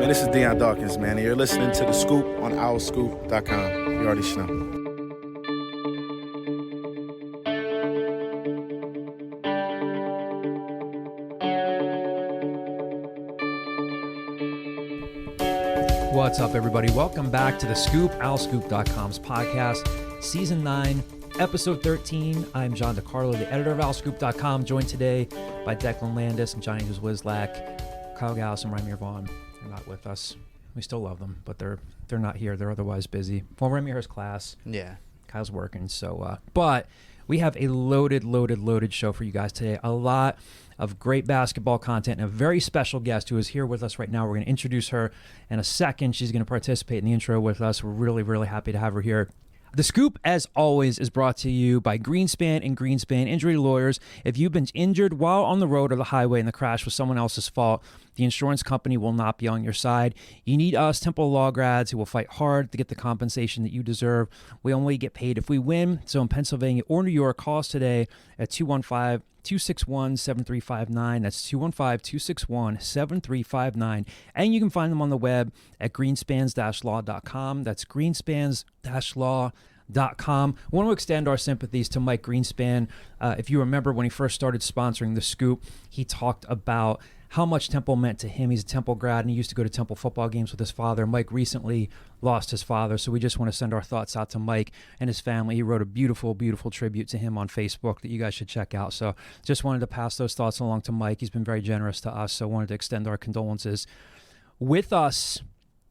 Man, this is Deion Dawkins, man, and you're listening to The Scoop on OurScoop.com. You already know. What's up, everybody? Welcome back to The Scoop, OurScoop.com's podcast, Season 9, Episode 13. I'm John DeCarlo, the editor of OurScoop.com, joined today by Declan Landis and Johnny Wizlak. Kyle Gauss and Remy Vaughn are not with us. We still love them, but they're not here. They're otherwise busy. Well, Remy has class. Yeah. Kyle's working, so but we have a loaded show for you guys today. A lot of great basketball content and a very special guest who is here with us right now. We're going to introduce her in a second. She's going to participate in the intro with us. We're really happy to have her here. The Scoop, as always, is brought to you by Greenspan and Greenspan Injury Lawyers. If you've been injured while on the road or the highway and the crash was someone else's fault, the insurance company will not be on your side. You need us, Temple Law grads, who will fight hard to get the compensation that you deserve. We only get paid if we win. So in Pennsylvania or New York, call us today at 215-261-7359. That's 215-261-7359. And you can find them on the web at greenspans-law.com. That's greenspans-law.com. I want to extend our sympathies to Mike Greenspan. If you remember when he first started sponsoring The Scoop, he talked about how much Temple meant to him. He's a Temple grad, and he used to go to Temple football games with his father. Mike recently lost his father, so we just want to send our thoughts out to Mike and his family. He wrote a beautiful tribute to him on Facebook that you guys should check out. So just wanted to pass those thoughts along to Mike. He's been very generous to us, so wanted to extend our condolences. With us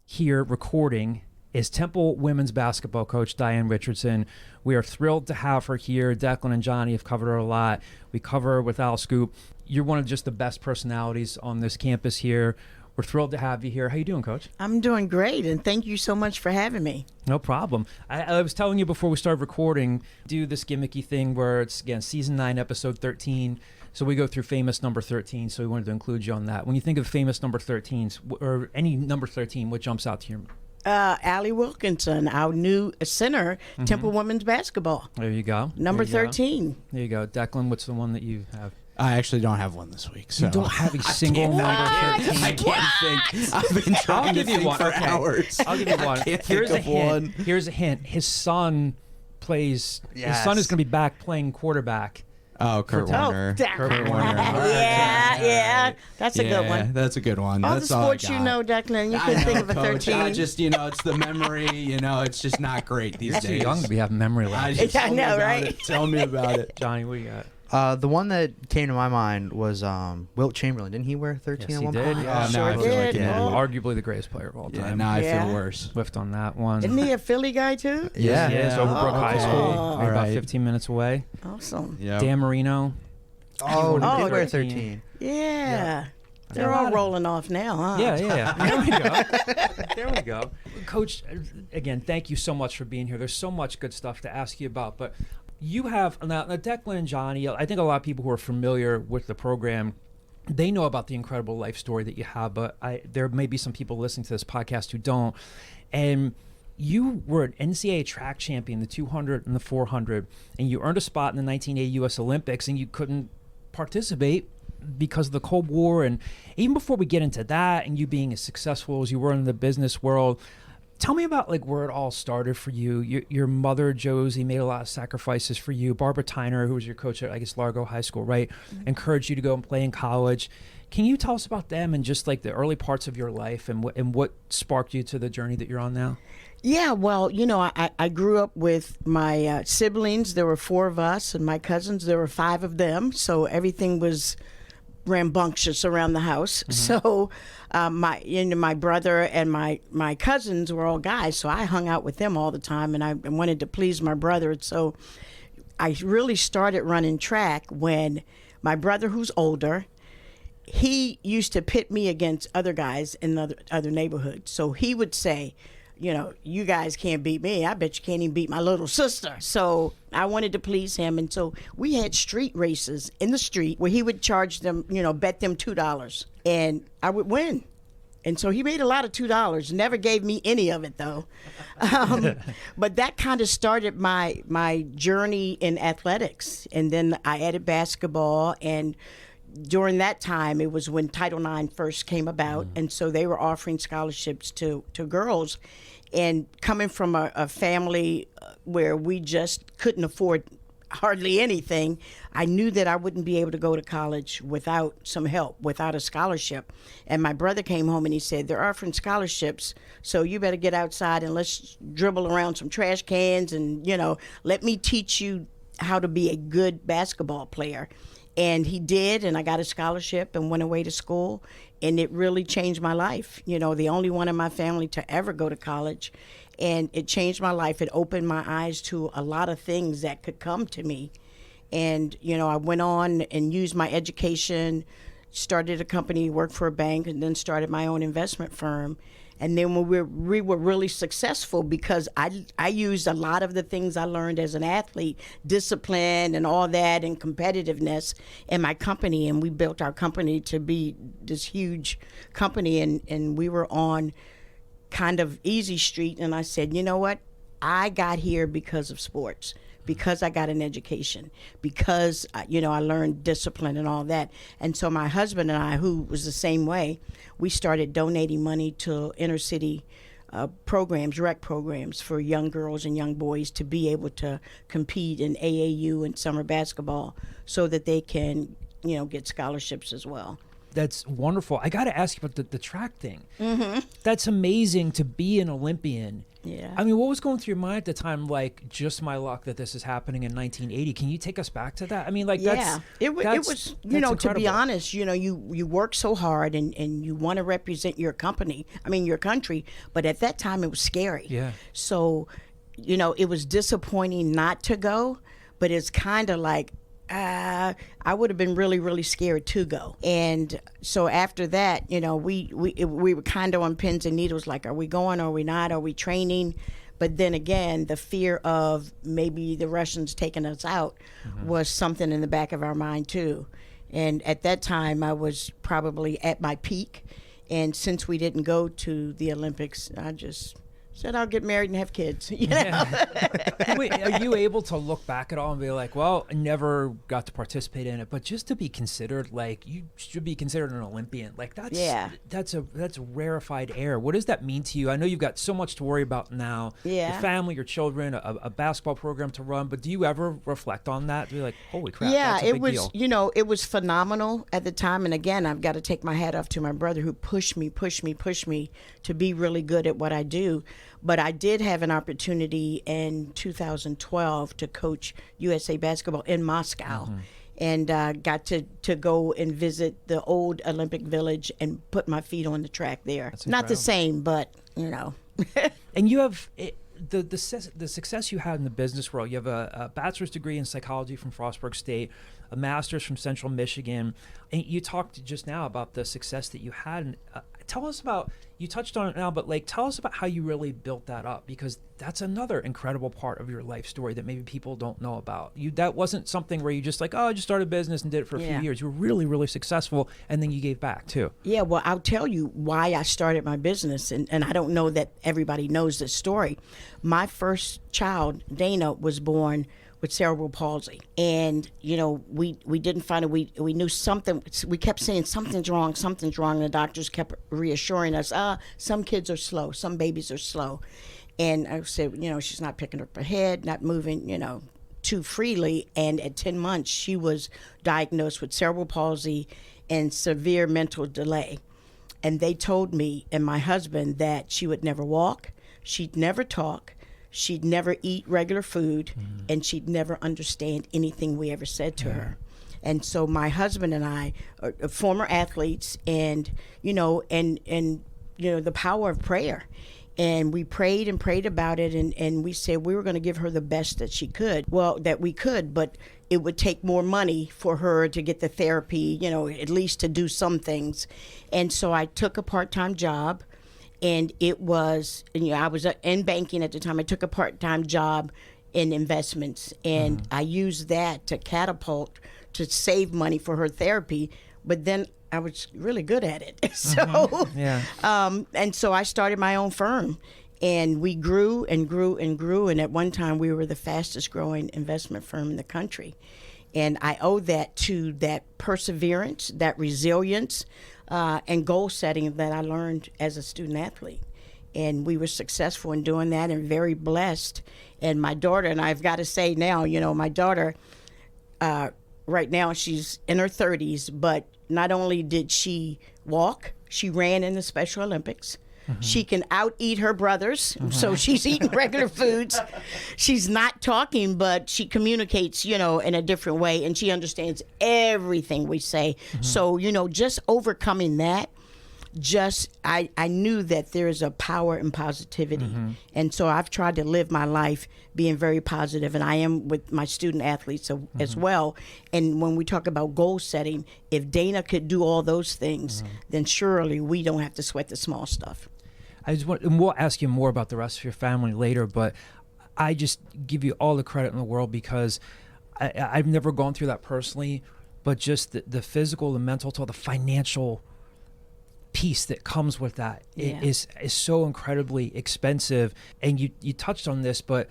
here recording is Temple women's basketball coach Diane Richardson. We are thrilled to have her here. Declan and Johnny have covered her a lot. We cover her with Al Scoop. You're one of just the best personalities on this campus here. We're thrilled to have you here. How you doing, Coach? I'm doing great, and thank you so much for having me. No problem. I was telling you before we started recording, do this gimmicky thing where it's, again, Season 9, Episode 13. So we go through famous number 13, so we wanted to include you on that. When you think of famous number 13s, or any number 13, what jumps out to your mind? Allie Wilkinson, our new center, Temple Women's Basketball. There you go. Number 13. There you go. Declan, what's the one that you have? I actually don't have one this week. So. You don't have a single number 13? I can't think. I've been trying to think for hours. I'll give you one. Here's a hint. Here's a hint. His son plays. Yes. His son is going to be back playing quarterback. Oh, Kurt Warner. Kurt Warner. Yeah. That's a good one. That's a good one. All that's the sports you know, Declan. You can think of a 13. I just, it's the memory. It's just not great these days. You're young to be having memory loss. I know, right? Tell me about it. Johnny, what you got? The one that came to my mind was Wilt Chamberlain. Didn't he wear 13 at one point? Yes, he did. Yeah, sure I feel did. like arguably the greatest player of all time. Yeah, now I feel worse. Whiffed on that one. Isn't he a Philly guy, too? Yeah. He is. Overbrook High School. Right. About 15 minutes away. Awesome. Yep. Dan Marino. Oh, he did wear 13. Yeah. They're all rolling off now, huh? Yeah. There we go. Coach, again, thank you so much for being here. There's so much good stuff to ask you about, but you have, now Declan and Johnny, I think a lot of people who are familiar with the program, they know about the incredible life story that you have, but there may be some people listening to this podcast who don't. And you were an NCAA track champion, the 200 and the 400, and you earned a spot in the 1980 U.S. Olympics, and you couldn't participate because of the Cold War. And even before we get into that, and you being as successful as you were in the business world, tell me about where it all started for you. Your mother, Josie, made a lot of sacrifices for you. Barbara Tyner, who was your coach at, Largo High School, right, encouraged you to go and play in college. Can you tell us about them and just the early parts of your life and what sparked you to the journey that you're on now? Yeah, well, I grew up with my siblings. There were 4 of us, and my cousins, there were 5 of them. So everything was rambunctious around the house. So my brother and my cousins were all guys, so I hung out with them all the time, and I wanted to please my brother. So I really started running track when my brother, who's older, he used to pit me against other guys in other neighborhoods. So he would say, you guys can't beat me. I bet you can't even beat my little sister. So I wanted to please him. And so we had street races in the street where he would charge them, bet them $2. And I would win. And so he made a lot of $2. Never gave me any of it, though. But that kind of started my journey in athletics. And then I added basketball. And, during that time, it was when Title IX first came about, and so they were offering scholarships to girls. And coming from a family where we just couldn't afford hardly anything, I knew that I wouldn't be able to go to college without some help, without a scholarship. And my brother came home and he said, they're offering scholarships, so you better get outside and let's dribble around some trash cans and, let me teach you how to be a good basketball player. And he did, and I got a scholarship and went away to school, and it really changed my life. The only one in my family to ever go to college, and it changed my life. It opened my eyes to a lot of things that could come to me. And, I went on and used my education, started a company, worked for a bank, and then started my own investment firm. And then when we were really successful, because I used a lot of the things I learned as an athlete, discipline and all that, and competitiveness in my company. And we built our company to be this huge company. And we were on kind of easy street. And I said, you know what? I got here because of sports, because I got an education, because, I learned discipline and all that. And so my husband and I, who was the same way, we started donating money to inner city programs, rec programs for young girls and young boys to be able to compete in AAU and summer basketball so that they can, get scholarships as well. That's wonderful. I got to ask you about the track thing. Mm-hmm. That's amazing to be an Olympian. Yeah. I mean, what was going through your mind at the time? Like, just my luck that this is happening in 1980. Can you take us back to that? I mean, like, it was, to be honest, you work so hard and you want to represent your your country, but at that time it was scary. Yeah. So, it was disappointing not to go, but it's kind of like, I would have been really, really scared to go. And so after that, we were kind of on pins and needles, like, are we going, are we not, are we training? But then again, the fear of maybe the Russians taking us out was something in the back of our mind too. And at that time, I was probably at my peak. And since we didn't go to the Olympics, I just said I'll get married and have kids. Wait, are you able to look back at all and be like, well, I never got to participate in it, but just to be considered, like, you should be considered an Olympian. Like, that's a rarefied air. What does that mean to you? I know you've got so much to worry about now. Yeah. Your family, your children, a basketball program to run, but do you ever reflect on that? Be like, holy crap, that's a big deal. It was phenomenal at the time. And again, I've got to take my hat off to my brother who pushed me to be really good at what I do. But I did have an opportunity in 2012 to coach USA basketball in Moscow, and got to go and visit the old Olympic Village and put my feet on the track there. Not the same, but And you have the success you had in the business world. You have a bachelor's degree in psychology from Frostburg State, a master's from Central Michigan, and you talked just now about the success that you had. And, tell us about, you touched on it now, but like, tell us about how you really built that up, because that's another incredible part of your life story that maybe people don't know about. That wasn't something where you just like, I just started a business and did it for a few years. You were really, really successful, and then you gave back too. Yeah, well, I'll tell you why I started my business, and I don't know that everybody knows this story. My first child, Dana, was born with cerebral palsy, and we didn't find it. We knew something. We kept saying something's wrong, and the doctors kept reassuring us, some kids are slow, some babies are slow. And I said, she's not picking up her head, not moving too freely. And at 10 months she was diagnosed with cerebral palsy and severe mental delay. And they told me and my husband that she would never walk, she'd never talk, she'd never eat regular food, and she'd never understand anything we ever said to her. And so my husband and I are former athletes, and the power of prayer. And we prayed and prayed about it, and we said we were going to give her the best that we could, but it would take more money for her to get the therapy, at least to do some things. And so I took a part-time job. And it was, I was in banking at the time. I took a part-time job in investments, and I used that to catapult, to save money for her therapy. But then I was really good at it. And so I started my own firm, and we grew and grew and grew. And at one time, we were the fastest growing investment firm in the country. And I owe that to that perseverance, that resilience, and goal setting that I learned as a student athlete. And we were successful in doing that and very blessed. And my daughter, and I've got to say now, my daughter, right now she's in her 30s, but not only did she walk, she ran in the Special Olympics. She can out-eat her brothers, so she's eating regular foods. She's not talking, but she communicates, in a different way, and she understands everything we say. So, just overcoming that, I knew that there's a power in positivity. And so I've tried to live my life being very positive, and I am with my student athletes as well. And when we talk about goal setting, if Dana could do all those things, then surely we don't have to sweat the small stuff. And we'll ask you more about the rest of your family later, but I just give you all the credit in the world because I've never gone through that personally, but just the physical, the mental, the financial piece that comes with that is so incredibly expensive. And you touched on this, but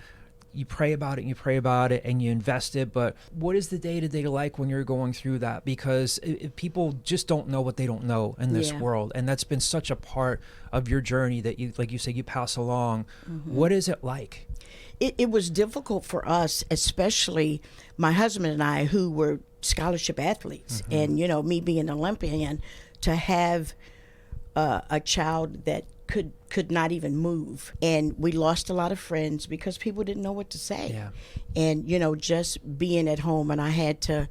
you pray about it and you invest it. But what is the day-to-day like when you're going through that? Because if people just don't know what they don't know in this world. And that's been such a part of your journey that you, like you said, you pass along. What is it like? It was difficult for us, especially my husband and I, who were scholarship athletes. And, me being an Olympian, to have a child that could not even move. And we lost a lot of friends because people didn't know what to say. Yeah. And, just being at home, and I had to,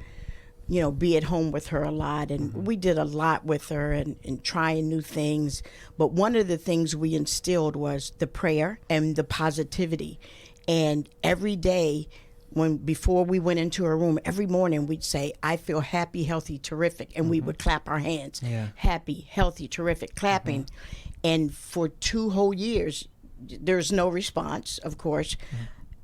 be at home with her a lot. And we did a lot with her and trying new things. But one of the things we instilled was the prayer and the positivity. And every day, before we went into her room, every morning we'd say, I feel happy, healthy, terrific. And we would clap our hands. Yeah. Happy, healthy, terrific, clapping. And for 2 whole years, there's no response, of course.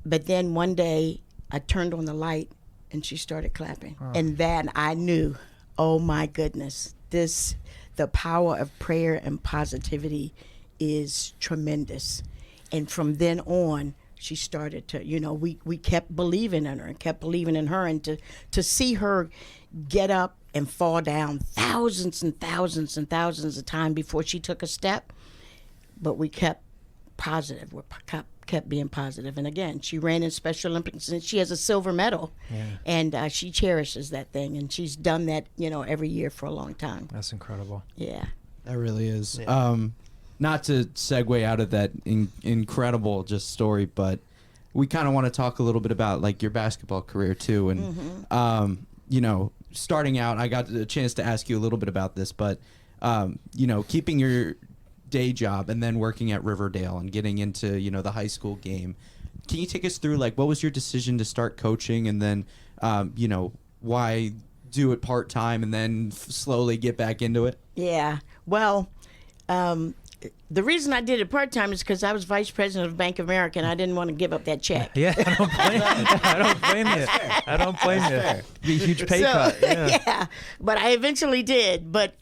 But then one day I turned on the light and she started clapping. And then I knew, oh my goodness, the power of prayer and positivity is tremendous. And from then on, she started to, we kept believing in her and kept believing in her. And to see her get up and fall down thousands and thousands and thousands of times before she took a step. But we kept positive. We kept being positive. And again, she ran in Special Olympics and she has a silver medal. Yeah. And she cherishes that thing. And she's done that, every year for a long time. That's incredible. Yeah. That really is. Yeah. Not to segue out of that incredible just story, but we kind of want to talk a little bit about like your basketball career too. And, starting out, I got a chance to ask you a little bit about this, but, keeping your day job and then working at Riverdale and getting into, the high school game. Can you take us through, like, what was your decision to start coaching and then, why do it part-time and then slowly get back into it? Yeah. Well, the reason I did it part-time is because I was vice president of Bank of America and I didn't want to give up that check. Yeah, I don't blame you. I don't blame you. Be a huge pay cut. Yeah. But I eventually did. But,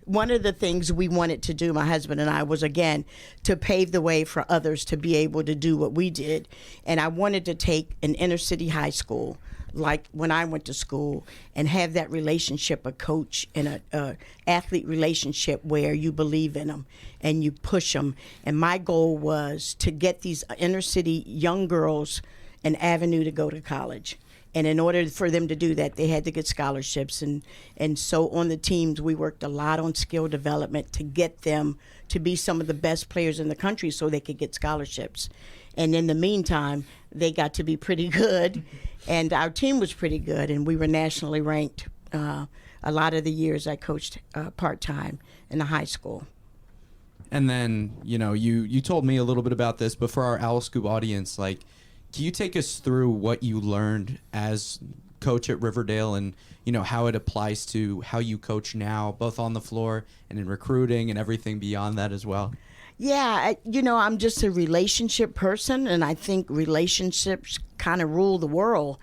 one of the things we wanted to do, my husband and I, was, again, to pave the way for others to be able to do what we did. And I wanted to take an inner city high school, like when I went to school, and have that relationship, a coach and a athlete relationship where you believe in them and you push them. And my goal was to get these inner city young girls an avenue to go to college. And in order for them to do that, they had to get scholarships. And so on the teams, we worked a lot on skill development to get them to be some of the best players in the country so they could get scholarships. And in the meantime, they got to be pretty good. And our team was pretty good. And we were nationally ranked a lot of the years I coached part-time in the high school. And then, you told me a little bit about this, but for our Owl Scoop audience, like, can you take us through what you learned as coach at Riverdale and, how it applies to how you coach now, both on the floor and in recruiting and everything beyond that as well? Yeah, I'm just a relationship person, and I think relationships kind of rule the world.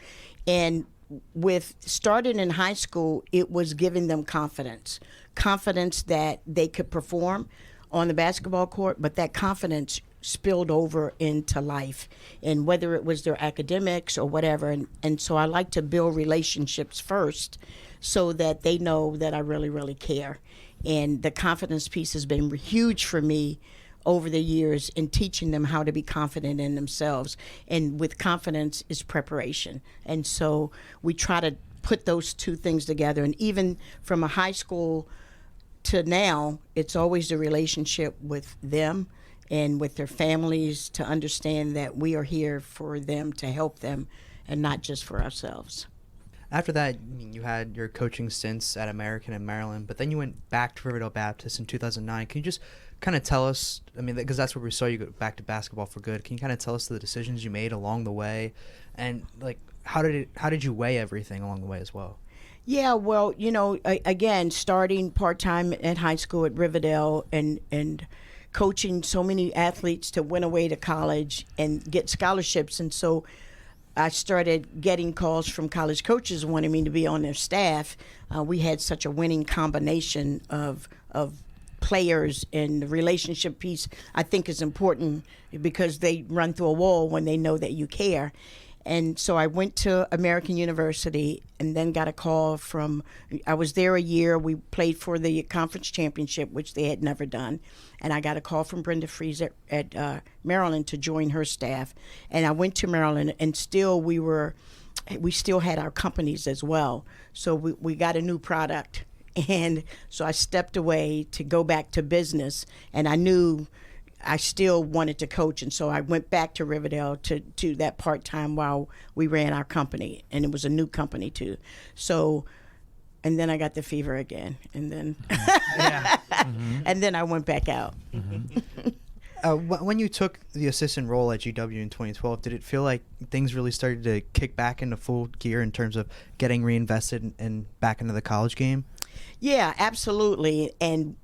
And with starting in high school, it was giving them confidence that they could perform on the basketball court, but that confidence spilled over into life, and whether it was their academics or whatever. And so I like to build relationships first so that they know that I really, really care. And the confidence piece has been huge for me over the years in teaching them how to be confident in themselves. And with confidence is preparation. And so we try to put those two things together. And even from a high school to now, it's always the relationship with them and with their families to understand that we are here for them, to help them, and not just for ourselves. After that, I mean, you had your coaching stints at American and Maryland, but then you went back to Riverdale Baptist in 2009. Can you just kind of tell us, I mean, because that's where we saw you go back to basketball for good. Can you kind of tell us the decisions you made along the way, and like how did you weigh everything along the way as well? Yeah, well, you know, again, starting part-time at high school at Riverdale and coaching so many athletes to win away to college and get scholarships. And so I started getting calls from college coaches wanting me to be on their staff. We had such a winning combination of players, and the relationship piece I think is important because they run through a wall when they know that you care. And so I went to American University and then got a call from, I was there a year. We played for the conference championship, which they had never done. And I got a call from Brenda Fries at Maryland to join her staff. And I went to Maryland, and still we still had our companies as well. So we got a new product. And so I stepped away to go back to business, and I knew I still wanted to coach, and so I went back to Riverdale to that part-time while we ran our company, and it was a new company too. So, and then I got the fever again, and then and then I went back out. When you took the assistant role at GW in 2012, did it feel like things really started to kick back into full gear in terms of getting reinvested and back into the college game? Yeah, absolutely. And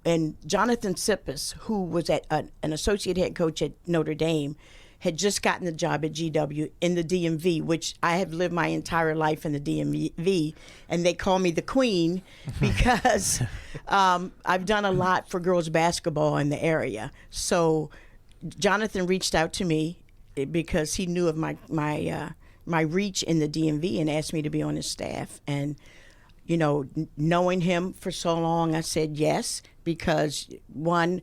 Jonathan Sippis, who was an associate head coach at Notre Dame, had just gotten the job at GW in the DMV, which I have lived my entire life in the DMV, and they call me the queen because I've done a lot for girls basketball in the area. So Jonathan reached out to me because he knew of my reach in the DMV and asked me to be on his staff. And you know, knowing him for so long, I said yes, because one,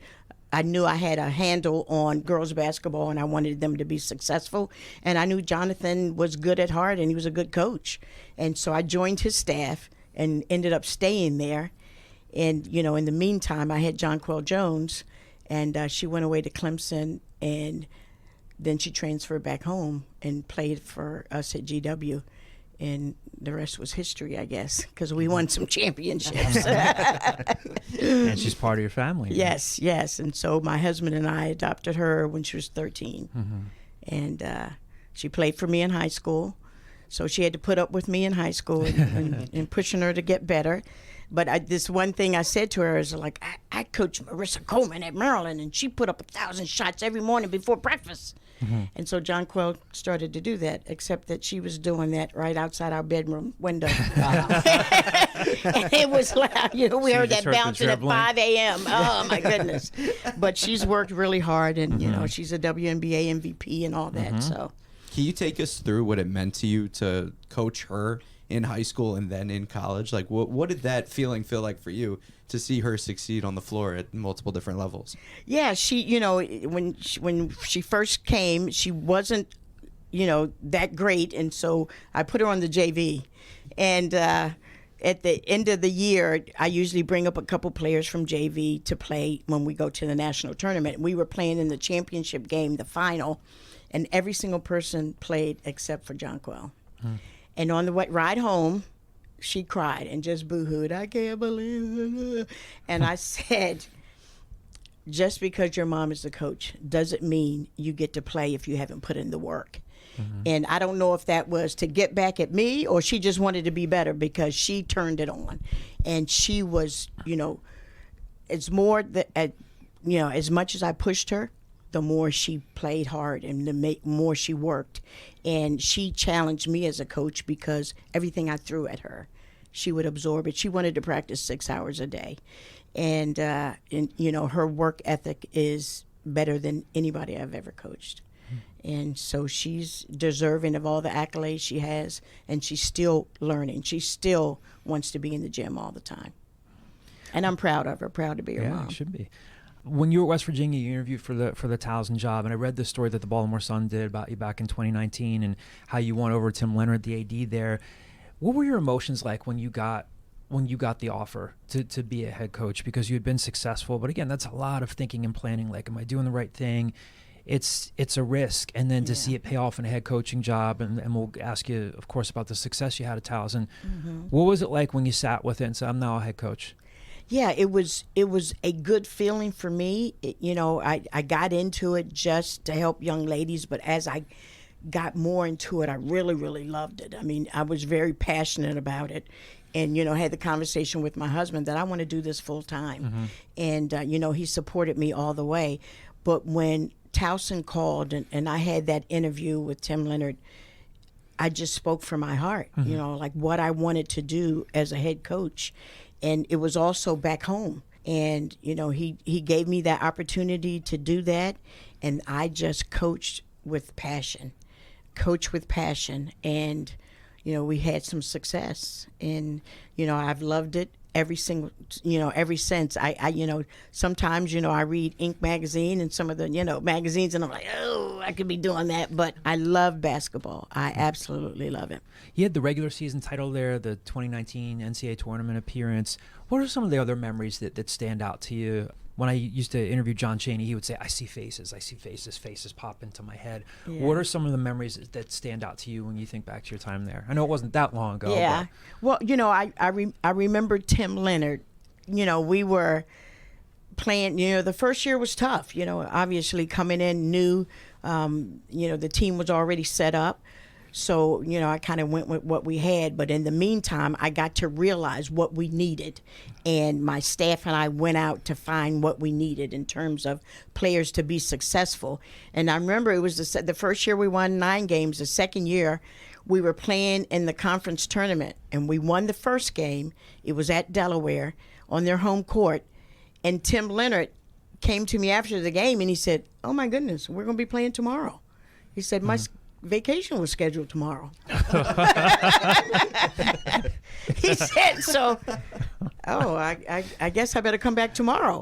I knew I had a handle on girls basketball and I wanted them to be successful. And I knew Jonathan was good at heart and he was a good coach. And so I joined his staff and ended up staying there. And, you know, in the meantime, I had Jonquel Jones, and she went away to Clemson, and then she transferred back home and played for us at GW. And the rest was history, I guess, because we won some championships. And she's part of your family. Yes, yes. And so my husband and I adopted her when she was 13. And she played for me in high school. So she had to put up with me in high school and pushing her to get better. But this one thing I said to her is like, I coached Marissa Coleman at Maryland, and she put up 1,000 shots every morning before breakfast. And so Jonquel started to do that, except that she was doing that right outside our bedroom window. And it was loud. You know, we heard that bouncing at 5 a.m. Oh, my goodness. But she's worked really hard, and, you know, she's a WNBA MVP and all that. So, can you take us through what it meant to you to coach her in high school and then in college? Like, what did that feeling feel like for you to see her succeed on the floor at multiple different levels? Yeah, she, you know, when she first came, she wasn't, you know, that great, and so I put her on the JV. And at the end of the year, I usually bring up a couple players from JV to play when we go to the national tournament. We were playing in the championship game, the final, and every single person played except for Jonquel. And on the ride home, she cried and just boo-hooed. I can't believe it. And I said, just because your mom is the coach doesn't mean you get to play if you haven't put in the work. And I don't know if that was to get back at me or she just wanted to be better, because she turned it on. And she was, you know, it's more that, you know, as much as I pushed her, the more she played hard and the more she worked. And she challenged me as a coach because everything I threw at her, she would absorb it. She wanted to practice 6 hours a day. And you know, her work ethic is better than anybody I've ever coached. And so she's deserving of all the accolades she has, and she's still learning. She still wants to be in the gym all the time. And I'm proud of her, proud to be her mom. Yeah, should be. When you were at West Virginia, you interviewed for the Towson job, and I read the story that the Baltimore Sun did about you back in 2019 and how you won over Tim Leonard, the AD there. What were your emotions like when you got the offer to be a head coach? Because you had been successful, but again, that's a lot of thinking and planning. Like, am I doing the right thing? It's a risk, and then to see it pay off in a head coaching job, and we'll ask you, of course, about the success you had at Towson. What was it like when you sat with it and said, I'm now a head coach? Yeah, it was a good feeling for me. I got into it just to help young ladies, but as I got more into it, I really, really loved it. I mean, I was very passionate about it, and, had the conversation with my husband that I want to do this full time. And, he supported me all the way. But when Towson called and I had that interview with Tim Leonard, I just spoke from my heart, like what I wanted to do as a head coach. And it was also back home. And, he gave me that opportunity to do that. And I just coached with passion. And, we had some success. And, I've loved it ever since. Sometimes, I read Inc. magazine and some of the, magazines, and I'm like, oh, I could be doing that. But I love basketball. I absolutely love it. You had the regular season title there, the 2019 NCAA tournament appearance. What are some of the other memories that stand out to you? When I used to interview John Chaney, he would say, I see faces, faces pop into my head. Yeah. What are some of the memories that stand out to you when you think back to your time there? I know it wasn't that long ago. Yeah. Well, I remember Tim Leonard. We were playing, the first year was tough. Obviously coming in new, the team was already set up. So, I kind of went with what we had. But in the meantime, I got to realize what we needed. And my staff and I went out to find what we needed in terms of players to be successful. And I remember it was the first year we won 9 games. The second year, we were playing in the conference tournament. And we won the first game. It was at Delaware on their home court. And Tim Leonard came to me after the game and he said, oh, my goodness, we're going to be playing tomorrow. He said, my vacation was scheduled tomorrow. He said, so, I guess I better come back tomorrow.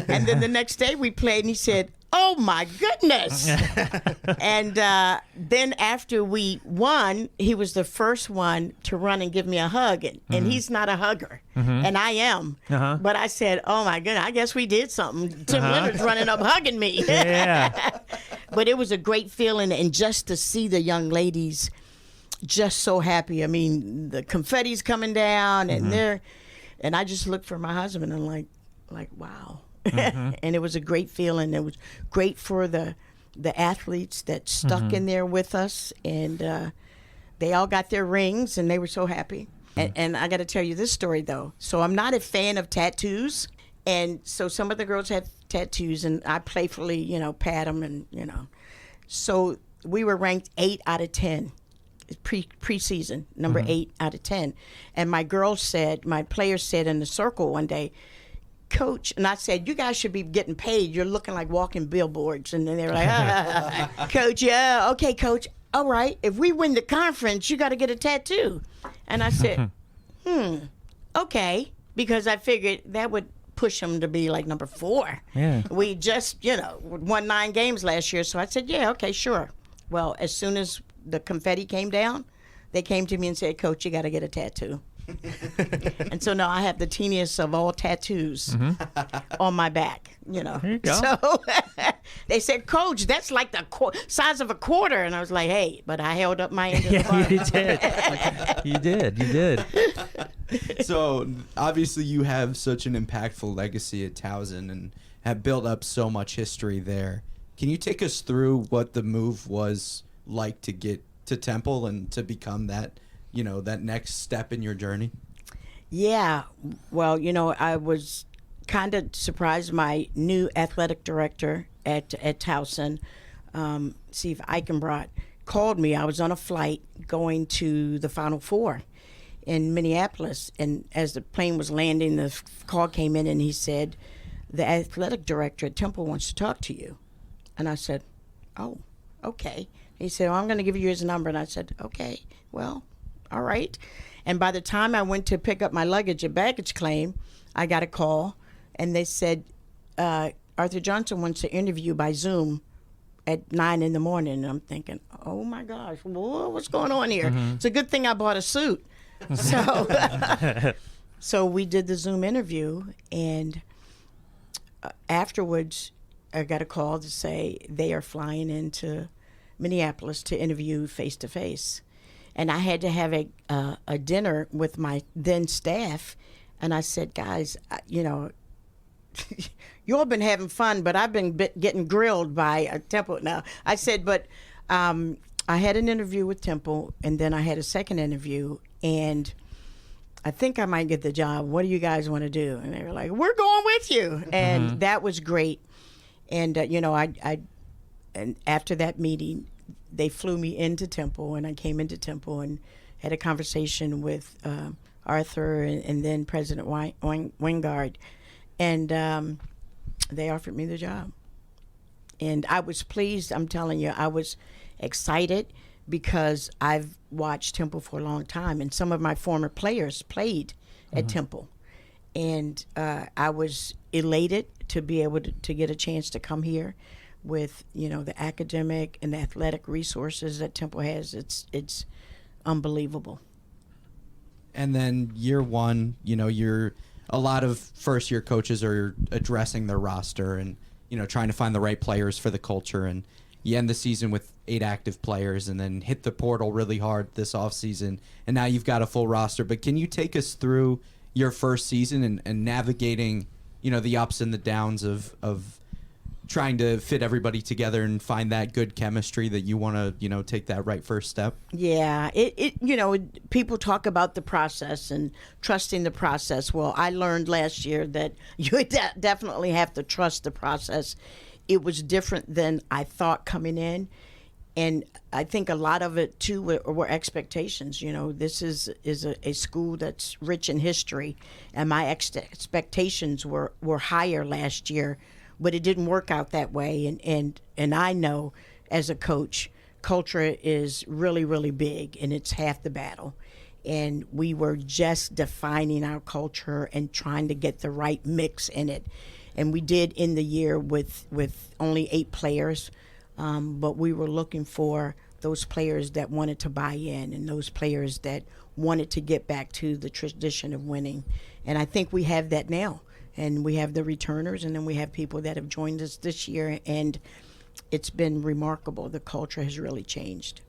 And then the next day we played and he said, oh my goodness. And then after we won, he was the first one to run and give me a hug. And he's not a hugger. And I am. But I said, oh my goodness, I guess we did something. Tim Leonard's running up hugging me. Yeah. But it was a great feeling, and just to see the young ladies just so happy. I mean, the confetti's coming down, and and I just looked for my husband and like wow. And it was a great feeling. It was great for the athletes that stuck in there with us, and they all got their rings, and they were so happy. And I got to tell you this story, though. So I'm not a fan of tattoos. And so some of the girls had tattoos, and I playfully, pat them, and, So we were ranked 8 out of 10, preseason, number 8 out of 10. And my players said in the circle one day, Coach, and I said, you guys should be getting paid. You're looking like walking billboards. And then they were like, Coach, yeah, okay, Coach. All right, if we win the conference, you got to get a tattoo. And I said, okay, because I figured that would push them to be like number 4. Yeah. We just, won 9 games last year. So I said, yeah, okay, sure. Well, as soon as the confetti came down, they came to me and said, Coach, you got to get a tattoo. And so now I have the teeniest of all tattoos on my back, There you go. So they said, Coach, that's like the size of a quarter. And I was like, hey, but I held up my end of the bar. You did. So obviously you have such an impactful legacy at Towson and have built up so much history there. Can you take us through what the move was like to get to Temple and to become that, that next step in your journey? Yeah. Well, I was kind of surprised. My new athletic director at Towson, Steve Eichenbrot, called me. I was on a flight going to the Final Four in Minneapolis, and as the plane was landing, the call came in, and he said, the athletic director at Temple wants to talk to you. And I said, oh, okay. He said, well, I'm going to give you his number. And I said, okay, well, all right. And by the time I went to pick up my luggage at baggage claim, I got a call, and they said, Arthur Johnson wants to interview by Zoom at 9 in the morning. And I'm thinking, oh my gosh, what's going on here? It's a good thing I bought a suit. So, so we did the Zoom interview, and afterwards, I got a call to say they are flying into Minneapolis to interview face to face. And I had to have a dinner with my then staff, and I said, guys, you know, you all been having fun, but I've been getting grilled by Temple now. I said, but I had an interview with Temple, and then I had a second interview, and I think I might get the job. What do you guys want to do? And they were like, we're going with you. And that was great. And, you know, and after that meeting, they flew me into Temple, and I came into Temple and had a conversation with Arthur and then President Wingard. And they offered me the job. And I was pleased. I'm telling you, I was excited because I've watched Temple for a long time, and some of my former players played at Temple. And I was elated to be able to get a chance to come here with, you know, the academic and the athletic resources that Temple has. It's unbelievable. And then year one, you know, a lot of first-year coaches are addressing their roster and, you know, trying to find the right players for the culture. And you end the season with 8 active players and then hit the portal really hard this offseason. And now you've got a full roster. But can you take us through your first season and navigating, you know, the ups and the downs of trying to fit everybody together and find that good chemistry that you want to, you know, take that right first step? Yeah, you know, people talk about the process and trusting the process. Well, I learned last year that you definitely have to trust the process. It was different than I thought coming in. And I think a lot of it, too, were expectations. You know, this is a school that's rich in history, and my expectations were higher last year, but it didn't work out that way. And I know, as a coach, culture is really, really big, and it's half the battle. And we were just defining our culture and trying to get the right mix in it. And we did end the year with only 8 players. But we were looking for those players that wanted to buy in and those players that wanted to get back to the tradition of winning. And I think we have that now. And we have the returners, and then we have people that have joined us this year, and it's been remarkable. The culture has really changed.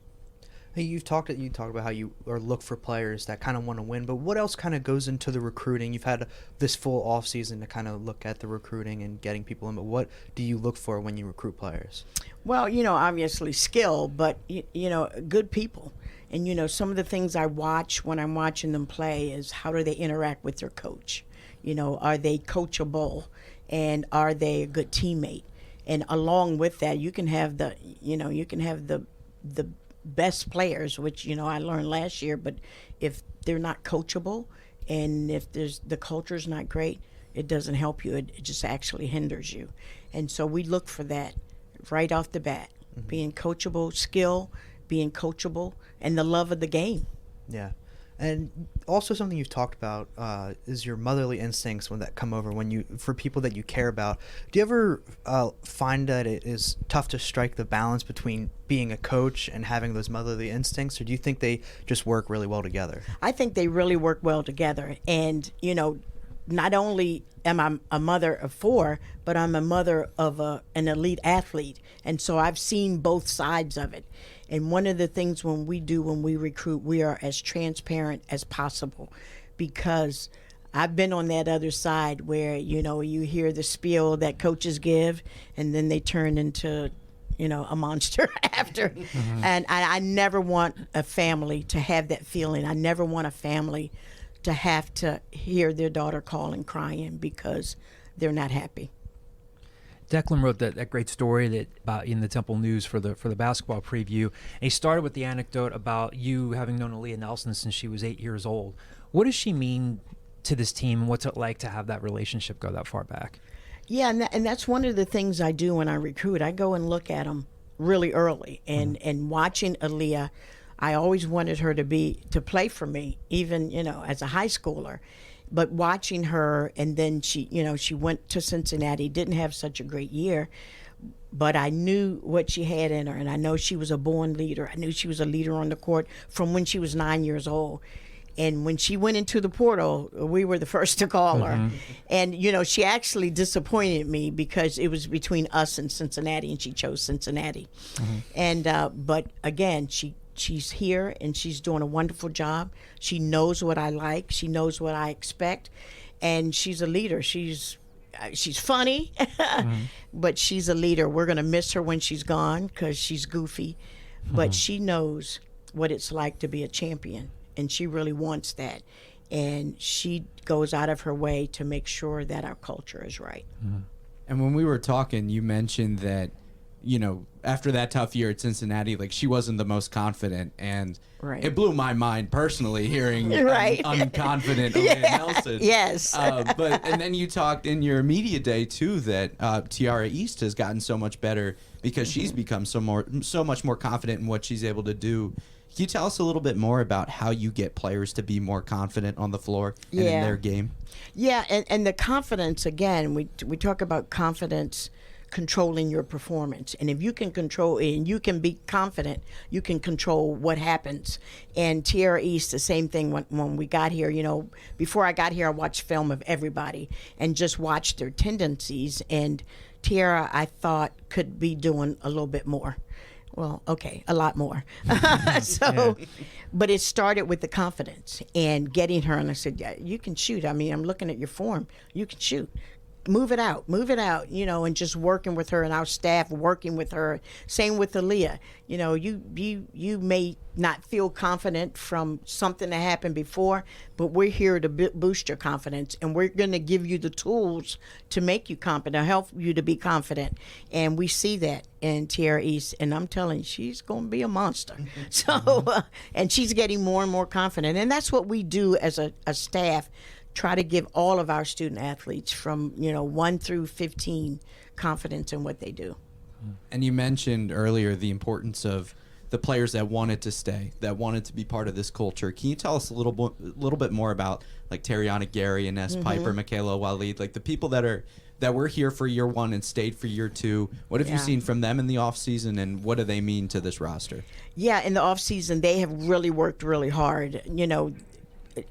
Hey, you talked about how you look for players that kind of want to win, but what else kind of goes into the recruiting? You've had this full off season to kind of look at the recruiting and getting people in, but what do you look for when you recruit players? Well, you know, obviously skill, but you know, good people. And you know, some of the things I watch when I'm watching them play is how do they interact with their coach? You know, are they coachable, and are they a good teammate? And along with that, you can have the best players, which, you know, I learned last year, but if they're not coachable and if the culture's not great, it doesn't help you. It just actually hinders you. And so we look for that right off the bat, being coachable, skill, being coachable, and the love of the game. Yeah. And also something you've talked about is your motherly instincts when that come over for people that you care about. Do you ever find that it is tough to strike the balance between being a coach and having those motherly instincts, or do you think they just work really well together? I think they really work well together. And, you know, not only am I a mother of 4, but I'm a mother of an elite athlete. And so I've seen both sides of it. And one of the things when we recruit, we are as transparent as possible, because I've been on that other side where, you know, you hear the spiel that coaches give and then they turn into, you know, a monster after. And I never want a family to have that feeling. I never want a family to have to hear their daughter calling, crying because they're not happy. Declan wrote that great story about in the Temple News for the basketball preview. And he started with the anecdote about you having known Aaliyah Nelson since she was 8 years old. What does she mean to this team? What's it like to have that relationship go that far back? Yeah, and that's one of the things I do when I recruit. I go and look at them really early, and watching Aaliyah, I always wanted her to play for me, even as a high schooler. But watching her, and then she went to Cincinnati, didn't have such a great year, but I knew what she had in her, and I know she was a born leader. I knew she was a leader on the court from when she was 9 years old. And when she went into the portal, we were the first to call her. And, she actually disappointed me because it was between us and Cincinnati, and she chose Cincinnati. And but again, she's here, and she's doing a wonderful job. She knows what I like. She knows what I expect. And she's a leader. She's funny, but she's a leader. We're going to miss her when she's gone because she's goofy. But she knows what it's like to be a champion. And she really wants that. And she goes out of her way to make sure that our culture is right. And when we were talking, you mentioned that, after that tough year at Cincinnati, like she wasn't the most confident. And it blew my mind personally hearing unconfident Aaliyah Nelson. Yes. And then you talked in your media day, too, that Tiara East has gotten so much better because she's become so much more confident in what she's able to do. Can you tell us a little bit more about how you get players to be more confident on the floor and in their game? Yeah, and the confidence, again, we talk about confidence controlling your performance. And if you can control it and you can be confident, you can control what happens. And Tiara East, the same thing when we got here. Before I got here, I watched film of everybody and just watched their tendencies. And Tiara, I thought, could be doing a little bit more. Well, okay, a lot more. But it started with the confidence and getting her. And I said, yeah, you can shoot. I mean, I'm looking at your form. You can shoot. Move it out, and just working with her and our staff working with her. Same with Aaliyah. You may not feel confident from something that happened before, but we're here to boost your confidence, and we're going to give you the tools to make you confident, help you to be confident. And we see that in Tiara East, and I'm telling you, she's going to be a monster. So, and she's getting more and more confident, and that's what we do as a staff. Try to give all of our student athletes from 1 through 15 confidence in what they do. And you mentioned earlier the importance of the players that wanted to stay, that wanted to be part of this culture. Can you tell us a little bit more about like Tariana Gary, Ines Piper, Michaela Waleed, like the people that were here for year one and stayed for year two? What have you seen from them in the off season, and what do they mean to this roster? Yeah, in the off season, they have really worked really hard.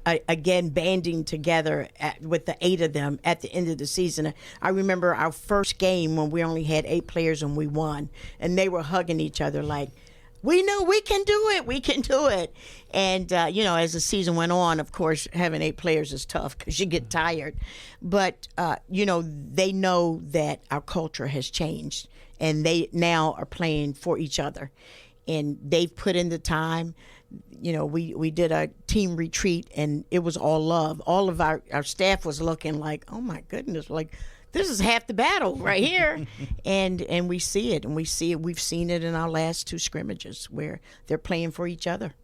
Again, banding together with the 8 of them at the end of the season. I remember our first game when we only had 8 players and we won, and they were hugging each other like, we know we can do it. And as the season went on, of course, having 8 players is tough because you get tired, but they know that our culture has changed, and they now are playing for each other, and they've put in the time. We did a team retreat, and it was all love. All of our staff was looking like, oh my goodness, like this is half the battle right here. and we see it. We've seen it in our last 2 scrimmages where they're playing for each other.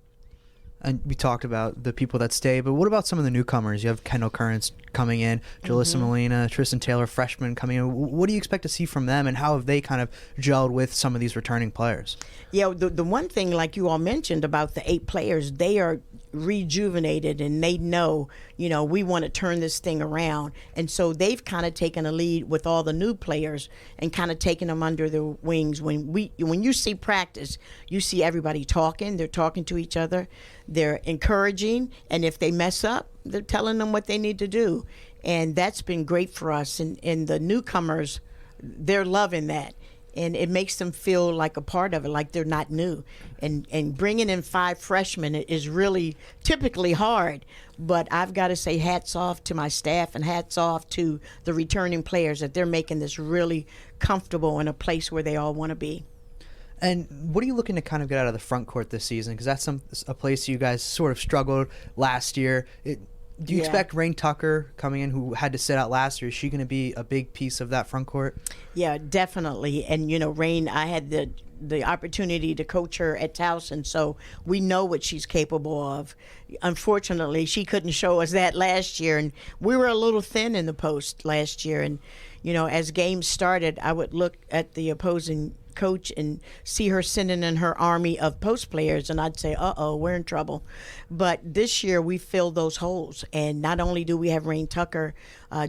And we talked about the people that stay, but what about some of the newcomers? You have Kendall Currents coming in, Jalissa Molina, Tristan Taylor, freshman coming in. What do you expect to see from them, and how have they kind of gelled with some of these returning players? Yeah, the one thing, like you all mentioned about the 8 players, they are rejuvenated, and they know, we want to turn this thing around. And so they've kind of taken a lead with all the new players and kind of taken them under their wings. When you see practice, you see everybody talking. They're talking to each other. They're encouraging, and if they mess up, they're telling them what they need to do. And that's been great for us. And the newcomers, they're loving that. And it makes them feel like a part of it, like they're not new. And bringing in 5 freshmen is really typically hard. But I've got to say hats off to my staff and hats off to the returning players that they're making this really comfortable in a place where they all want to be. And what are you looking to kind of get out of the front court this season? Because that's a place you guys sort of struggled last year. Do you expect Rain Tucker coming in, who had to sit out last year? Is she going to be a big piece of that front court? Yeah, definitely. And Rain, I had the opportunity to coach her at Towson, so we know what she's capable of. Unfortunately, she couldn't show us that last year, and we were a little thin in the post last year. And as games started, I would look at the opposing coach and see her sending in her army of post players, and I'd say, we're in trouble. But this year we filled those holes, and not only do we have Rain Tucker,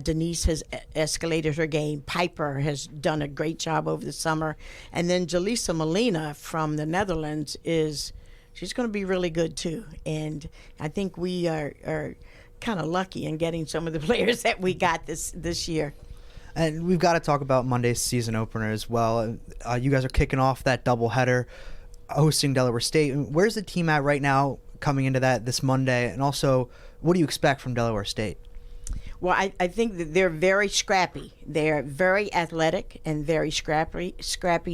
Denise has escalated her game. Piper has done a great job over the summer, and then Jalisa Molina from the Netherlands she's going to be really good too. And I think we are kind of lucky in getting some of the players that we got this year. And we've got to talk about Monday's season opener as well. You guys are kicking off that doubleheader, hosting Delaware State. Where's the team at right now coming into this Monday? And also, what do you expect from Delaware State? Well, I think that they're very scrappy. They're very athletic and very scrappy.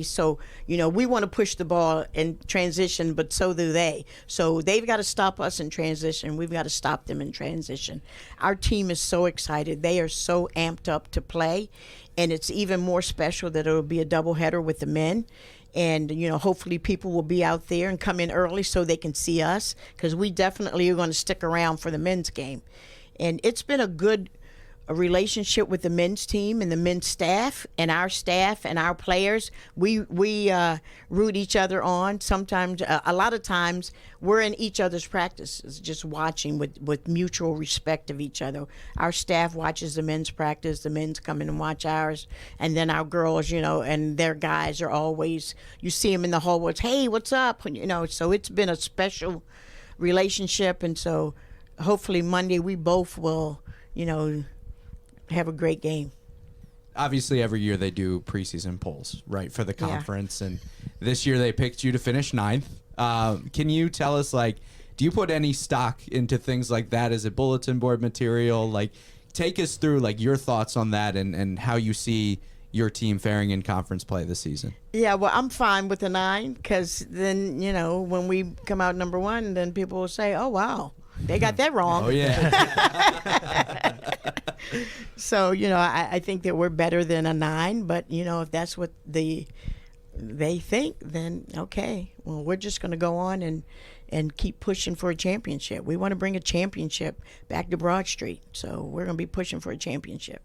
So, we want to push the ball in transition, but so do they. So they've got to stop us in transition. We've got to stop them in transition. Our team is so excited. They are so amped up to play, and it's even more special that it'll be a doubleheader with the men. And, hopefully people will be out there and come in early so they can see us, because we definitely are going to stick around for the men's game. And it's been a good relationship with the men's team and the men's staff and our players. We root each other on. Sometimes, a lot of times, we're in each other's practices, just watching with mutual respect of each other. Our staff watches the men's practice. The men's come in and watch ours. And then our girls, and their guys are always, you see them in the hallways, hey, what's up? So it's been a special relationship. And so hopefully Monday we both will, have a great game. Obviously, every year they do preseason polls, right, for the conference, and this year they picked you to finish 9th. Can you tell us, do you put any stock into things like that? Is it bulletin board material? Take us through, your thoughts on that and how you see your team faring in conference play this season. Yeah, well, I'm fine with the 9, because then, when we come out number 1, then people will say, oh, wow, they got that wrong. Oh, yeah. So, I think that we're better than a 9, but, if that's what they think, then okay. Well, we're just going to go on and keep pushing for a championship. We want to bring a championship back to Broad Street, so we're going to be pushing for a championship.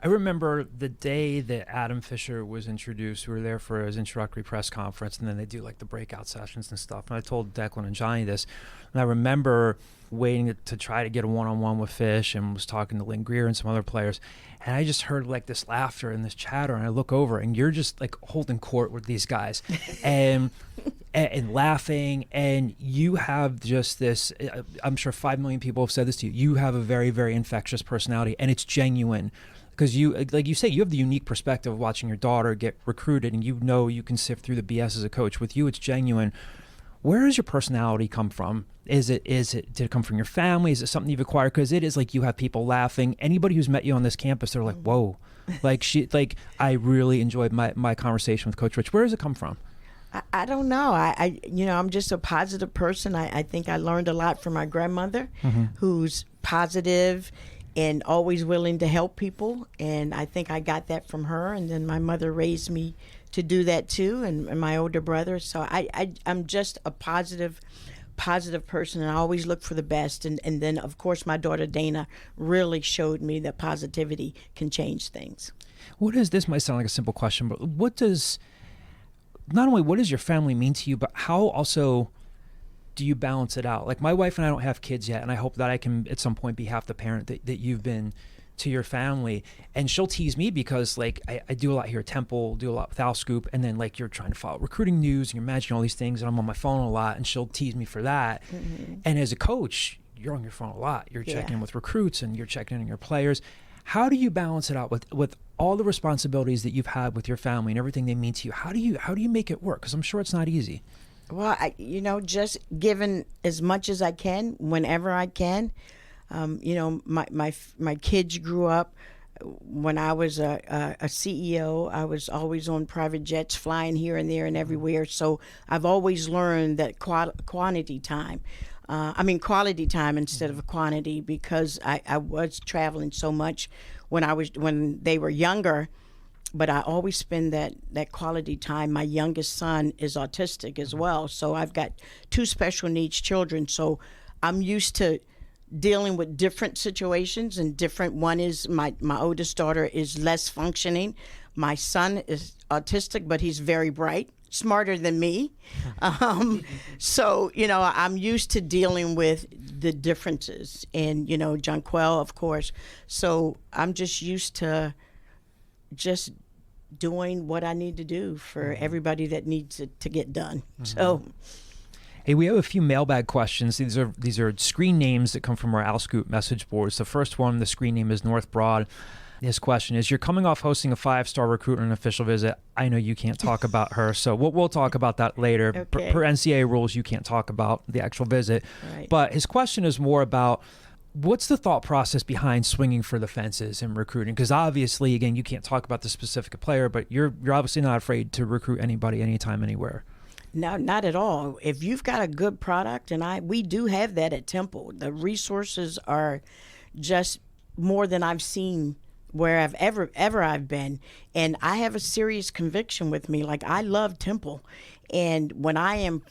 I remember the day that Adam Fisher was introduced. We were there for his introductory press conference, and then they do the breakout sessions and stuff. And I told Declan and Johnny this, and I remember waiting to try to get a one-on-one with Fish, and was talking to Lynn Greer and some other players, and I just heard this laughter and this chatter, and I look over, and you're just holding court with these guys, and laughing, and you have just this. I'm sure 5 million people have said this to you. You have a very, very infectious personality, and it's genuine. Because you, like you say, you have the unique perspective of watching your daughter get recruited, and you can sift through the BS as a coach. With you, it's genuine. Where does your personality come from? Did it come from your family? Is it something you've acquired? Because it is you have people laughing. Anybody who's met you on this campus, they're like, whoa. I really enjoyed my conversation with Coach Rich. Where does it come from? I don't know. I'm just a positive person. I think I learned a lot from my grandmother, who's positive and always willing to help people, and I think I got that from her. And then my mother raised me to do that too, and my older brother. So I'm just a positive person, and I always look for the best. And then of course my daughter Dana really showed me that positivity can change things. This might sound like a simple question, but what does your family mean to you, but how also do you balance it out? My wife and I don't have kids yet, and I hope that I can at some point be half the parent that you've been to your family. And she'll tease me because I do a lot here at Temple, do a lot with Al Scoop, and then you're trying to follow recruiting news and you're managing all these things, and I'm on my phone a lot, and she'll tease me for that. And as a coach, you're on your phone a lot. You're checking in with recruits, and you're checking in on your players. How do you balance it out with all the responsibilities that you've had with your family and everything they mean to you? How do you make it work? Because I'm sure it's not easy. Well, just giving as much as I can whenever I can. My kids grew up when I was a CEO. I was always on private jets, flying here and there and everywhere. So I've always learned that quality time. quality time instead of quantity, because I was traveling so much when they were younger. But I always spend that quality time. My youngest son is autistic as well, so I've got 2 special needs children. So I'm used to dealing with different situations and different. One is my oldest daughter is less functioning. My son is autistic, but he's very bright, smarter than me. So, I'm used to dealing with the differences. And, Jonquel, of course. So I'm just used to just doing what I need to do for everybody that needs it to get done. So, hey, we have a few mailbag questions. These are screen names that come from our Owl Scoop message boards. The first one, the screen name is North Broad. His question is, you're coming off hosting a 5-star recruit on an official visit. I know you can't talk about her, so we'll talk about that later. Okay. Per NCAA rules, you can't talk about the actual visit. Right. But his question is more about, what's the thought process behind swinging for the fences and recruiting? Because obviously, again, you can't talk about the specific player, but you're obviously not afraid to recruit anybody, anytime, anywhere. No, not at all. If you've got a good product, and we do have that at Temple, the resources are just more than I've seen where I've ever I've been. And I have a serious conviction with me. Like, I love Temple. And when I am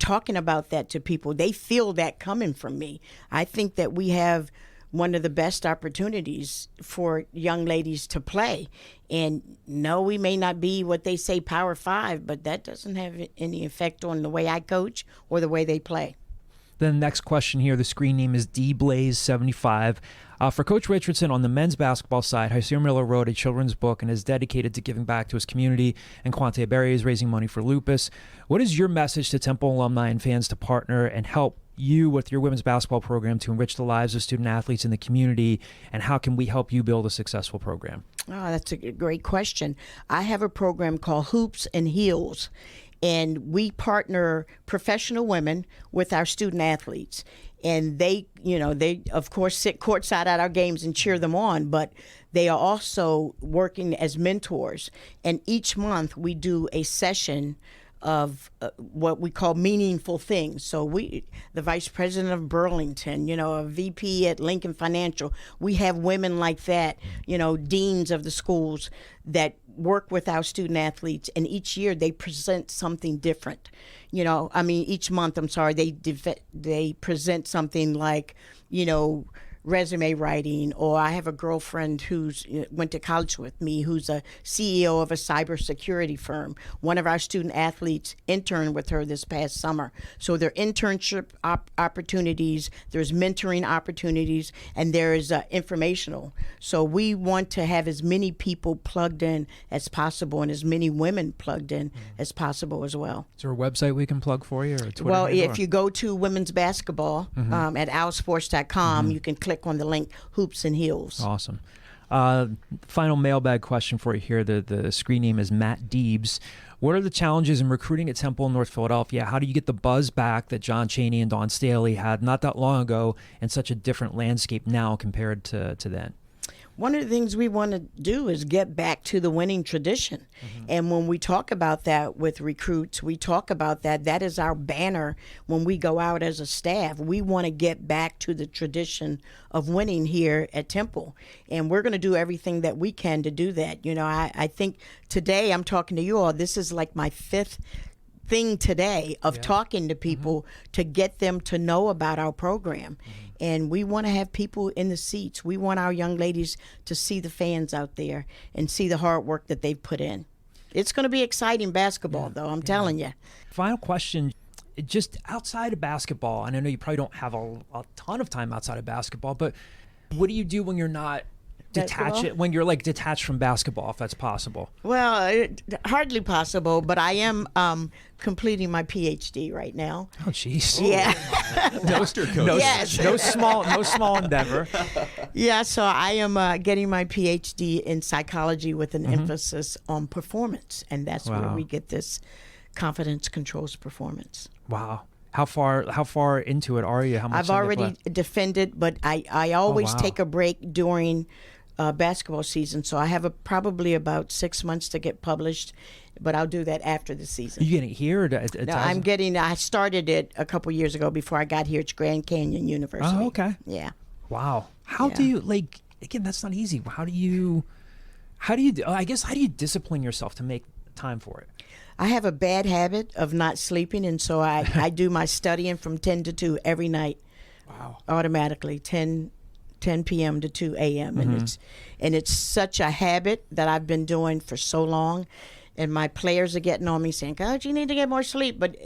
talking about that to people, they feel that coming from me. I think that we have one of the best opportunities for young ladies to play. And no, we may not be what they say Power 5, but that doesn't have any effect on the way I coach or the way they play. The next question here, the screen name is DBlaze75. For Coach Richardson, on the men's basketball side, Hysier Miller wrote a children's book and is dedicated to giving back to his community, and Quante Berry is raising money for lupus. What is your message to Temple alumni and fans to partner and help you with your women's basketball program to enrich the lives of student athletes in the community, and how can we help you build a successful program? Oh, that's a great question. I have a program called Hoops and Heels, and we partner professional women with our student athletes. And they of course sit courtside at our games and cheer them on, but they are also working as mentors. And each month we do a session of what we call meaningful things. So the vice president of Burlington, a VP at Lincoln Financial, we have women like that, deans of the schools that work with our student athletes, and each year they present something different. Each month, they present something like, resume writing, or I have a girlfriend who's went to college with me who's a CEO of a cybersecurity firm. One of our student athletes interned with her this past summer. So there are internship opportunities, there's mentoring opportunities, and there is informational. So we want to have as many people plugged in as possible and as many women plugged in as possible as well. Is there a website we can plug for you, or a Twitter Well, handle, if you go to women's basketball at owlsports.com, you can click on the link Hoops and Heels. Awesome. Final mailbag question for you here. The screen name is Matt Deebs. What are the challenges in recruiting at Temple in North Philadelphia? How do you get the buzz back that John Chaney and Dawn Staley had not that long ago, and such a different landscape now compared to then? One of the things we want to do is get back to the winning tradition. And when we talk about that with recruits, we talk about that. That is our banner when we go out as a staff. We want to get back to the tradition of winning here at Temple. And we're going to do everything that we can to do that. I think today I'm talking to you all. This is like my 5th thing today of talking to people to get them to know about our program. And we want to have people in the seats. We want our young ladies to see the fans out there and see the hard work that they've put in. It's going to be exciting basketball, though, I'm telling you. Final question, just outside of basketball, and I know you probably don't have a ton of time outside of basketball, but what do you do when you're not when you're detached from basketball, if that's possible? Well, hardly possible, but I am completing my PhD right now. Oh, jeez. Yeah. No small endeavor. Yeah, so I am getting my PhD in psychology with an emphasis on performance, and that's where we get this confidence controls performance. Wow. How far into it are you? How much I've already defended, but I always take a break during basketball season. So I have probably about 6 months to get published, but I'll do that after the season. You getting it here? No, I started it a couple years ago before I got here. It's Grand Canyon University. Oh, okay. Yeah. Wow. How Yeah. do you, like, again, that's not easy. How do you how do you discipline yourself to make time for it? I have a bad habit of not sleeping, and so I do my studying from 10 to 2 every night. Wow. Automatically, 10 p.m. to 2 a.m. And it's such a habit that I've been doing for so long. And my players are getting on me saying, "Coach, you need to get more sleep." But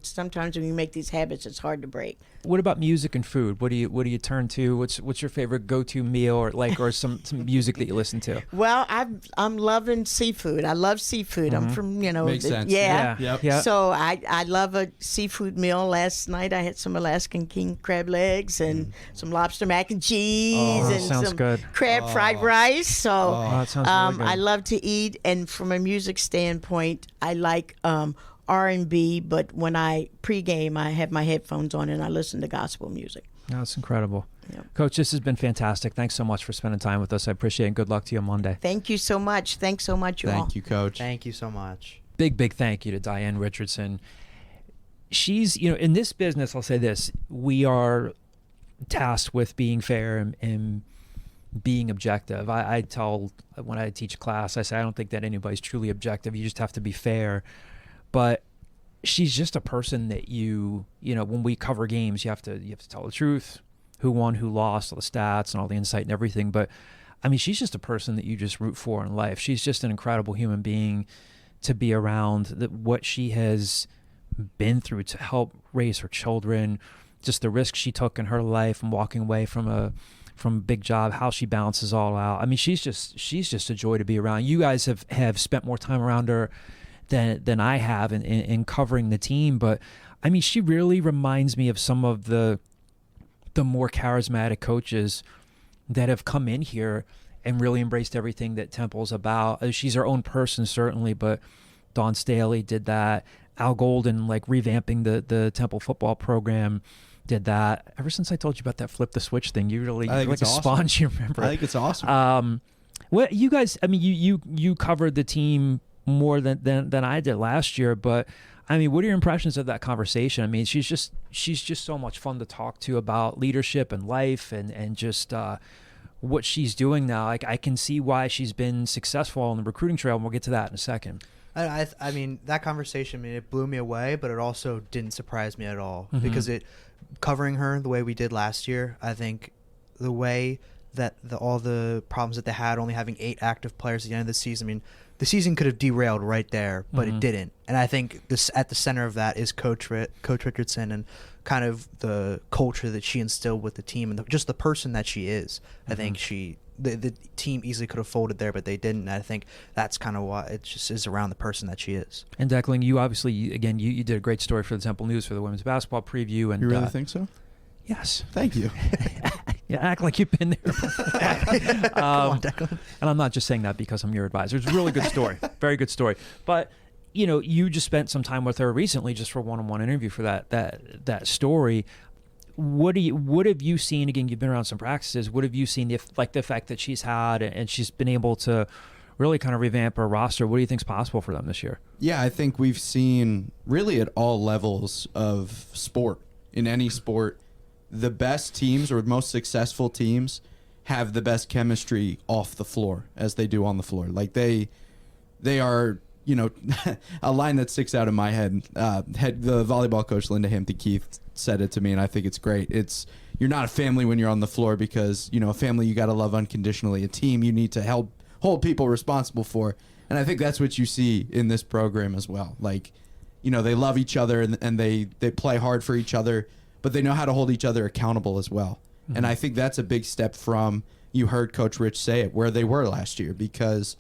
sometimes when you make these habits, it's hard to break. What about music and food? What do you turn to? What's your favorite go-to meal, or some music that you listen to? Well, I'm loving seafood. I love seafood. I'm from Makes sense. Yeah. Yep. Yeah. So I love a seafood meal. Last night I had some Alaskan king crab legs and some lobster mac and cheese Oh, and sounds some good. crab fried rice. So Oh, that sounds really good. I love to eat, and from a music standpoint, I like R&B, but when I pregame, I have my headphones on and I listen to gospel music. No, it's incredible. Yep. Coach, this has been fantastic. Thanks so much for spending time with us. I appreciate it, and good luck to you on Monday. Thank you so much. Thanks so much, you all. Thank you, Coach. Thank you so much. Big thank you to Diane Richardson. She's, in this business, I'll say this, we are tasked with being fair and being objective. I tell, when I teach class, I say, I don't think that anybody's truly objective. You just have to be fair. But she's just a person that when we cover games, you have to tell the truth, who won, who lost, all the stats and all the insight and everything. But I mean, she's just a person that you just root for in life. She's just an incredible human being to be around. That what she has been through to help raise her children, just the risk she took in her life and walking away from a big job, how she balances all out. I mean, she's just a joy to be around. You guys have spent more time around her than I have in covering the team, but I mean, she really reminds me of some of the more charismatic coaches that have come in here and really embraced everything that Temple's about. She's her own person, certainly, but Dawn Staley did that. Al Golden, like revamping the Temple football program, did that. Ever since I told you about that flip the switch thing, you really, I think like it's a awesome. sponge, you remember. I think it's awesome. What you guys, I mean, you covered the team more than I did last year, but I mean, what are your impressions of that conversation? I mean, she's just so much fun to talk to about leadership and life and just what she's doing now. Like, I can see why she's been successful on the recruiting trail, and we'll get to that in a second. I mean, that conversation, it blew me away, but it also didn't surprise me at all because covering her the way we did last year, I think the way that all the problems that they had, only having 8 active players at the end of the season, I mean, the season could have derailed right there, but it didn't. And I think at the center of that is Coach Richardson and kind of the culture that she instilled with the team and just the person that she is. I think the team easily could have folded there, but they didn't. And I think that's kind of why it just is around the person that she is. And Declan, you obviously, again, you did a great story for the Temple News for the women's basketball preview. And You really think so? Yes. Thank you. Yeah, act like you've been there. Come on, Declan. And I'm not just saying that because I'm your advisor. It's a really good story. Very good story. But, you just spent some time with her recently just for a one-on-one interview for that story. What have you seen? Again, you've been around some practices. What have you seen, the fact that she's had and she's been able to really kind of revamp her roster? What do you think's possible for them this year? Yeah, I think we've seen really at all levels of sport, in any sport, the best teams or most successful teams have the best chemistry off the floor as they do on the floor. Like they are, a line that sticks out in my head. The volleyball coach, Linda Hampton Keith, said it to me, and I think it's great. You're not a family when you're on the floor because, a family you got to love unconditionally. A team you need to hold people responsible for. And I think that's what you see in this program as well. Like, they love each other and they play hard for each other, but they know how to hold each other accountable as well. Mm-hmm. And I think that's a big step from, you heard Coach Rich say it, where they were last year, because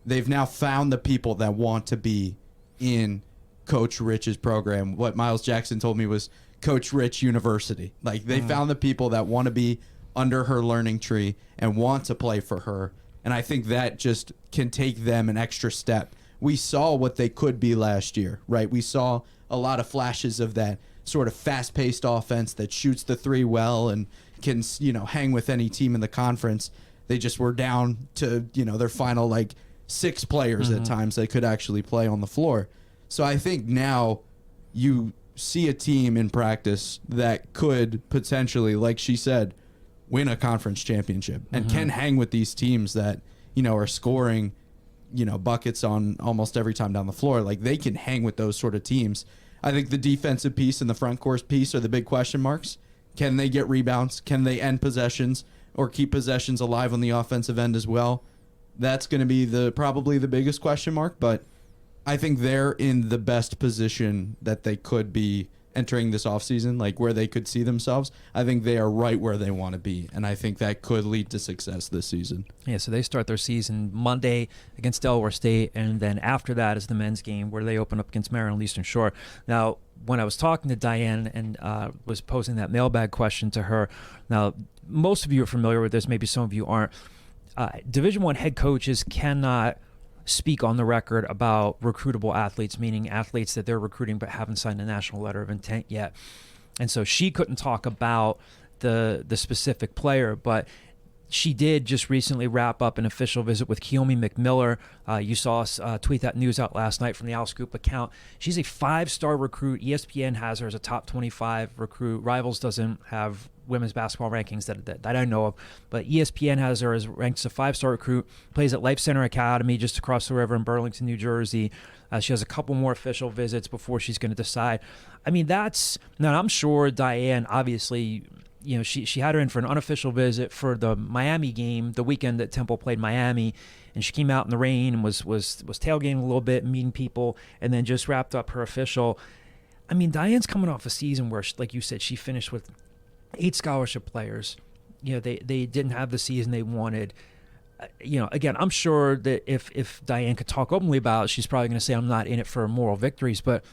they've now found the people that want to be in Coach Rich's program. What Miles Jackson told me was Coach Rich University. Like, they found the people that want to be under her learning tree and want to play for her. And I think that just can take them an extra step. We saw what they could be last year, right? We saw a lot of flashes of that sort of fast-paced offense that shoots the three well and can, hang with any team in the conference. They just were down to, their final like 6 players at times that could actually play on the floor. So I think now you see a team in practice that could potentially, like she said, win a conference championship and can hang with these teams that, are scoring, buckets on almost every time down the floor. Like, they can hang with those sort of teams. I think the defensive piece and the front court piece are the big question marks. Can they get rebounds? Can they end possessions or keep possessions alive on the offensive end as well? That's going to be probably the biggest question mark, but I think they're in the best position that they could be entering this offseason, like where they could see themselves. I think they are right where they want to be, and I think that could lead to success this season. Yeah, so they start their season Monday against Delaware State, and then after that is the men's game where they open up against Maryland Eastern Shore. Now, when I was talking to Diane and was posing that mailbag question to her, now, most of you are familiar with this, maybe some of you aren't. Division I head coaches cannot speak on the record about recruitable athletes, meaning athletes that they're recruiting but haven't signed a national letter of intent yet. And so she couldn't talk about the specific player, but she did just recently wrap up an official visit with Kiyomi McMiller. You saw us tweet that news out last night from the Owl Scoop account. She's a 5-star recruit. ESPN has her as a top 25 recruit. Rivals doesn't have women's basketball rankings that I know of, but ESPN has her as ranked as a 5-star recruit. Plays at Life Center Academy just across the river in Burlington, New Jersey. She has a couple more official visits before she's going to decide. I mean, now I'm sure Diane, obviously, she had her in for an unofficial visit for the Miami game, the weekend that Temple played Miami, and she came out in the rain and was tailgating a little bit, meeting people, and then just wrapped up her official. I mean, Diane's coming off a season where, like you said, she finished with 8 scholarship players. They didn't have the season they wanted. Again, I'm sure that if Diane could talk openly about it, she's probably going to say I'm not in it for moral victories, but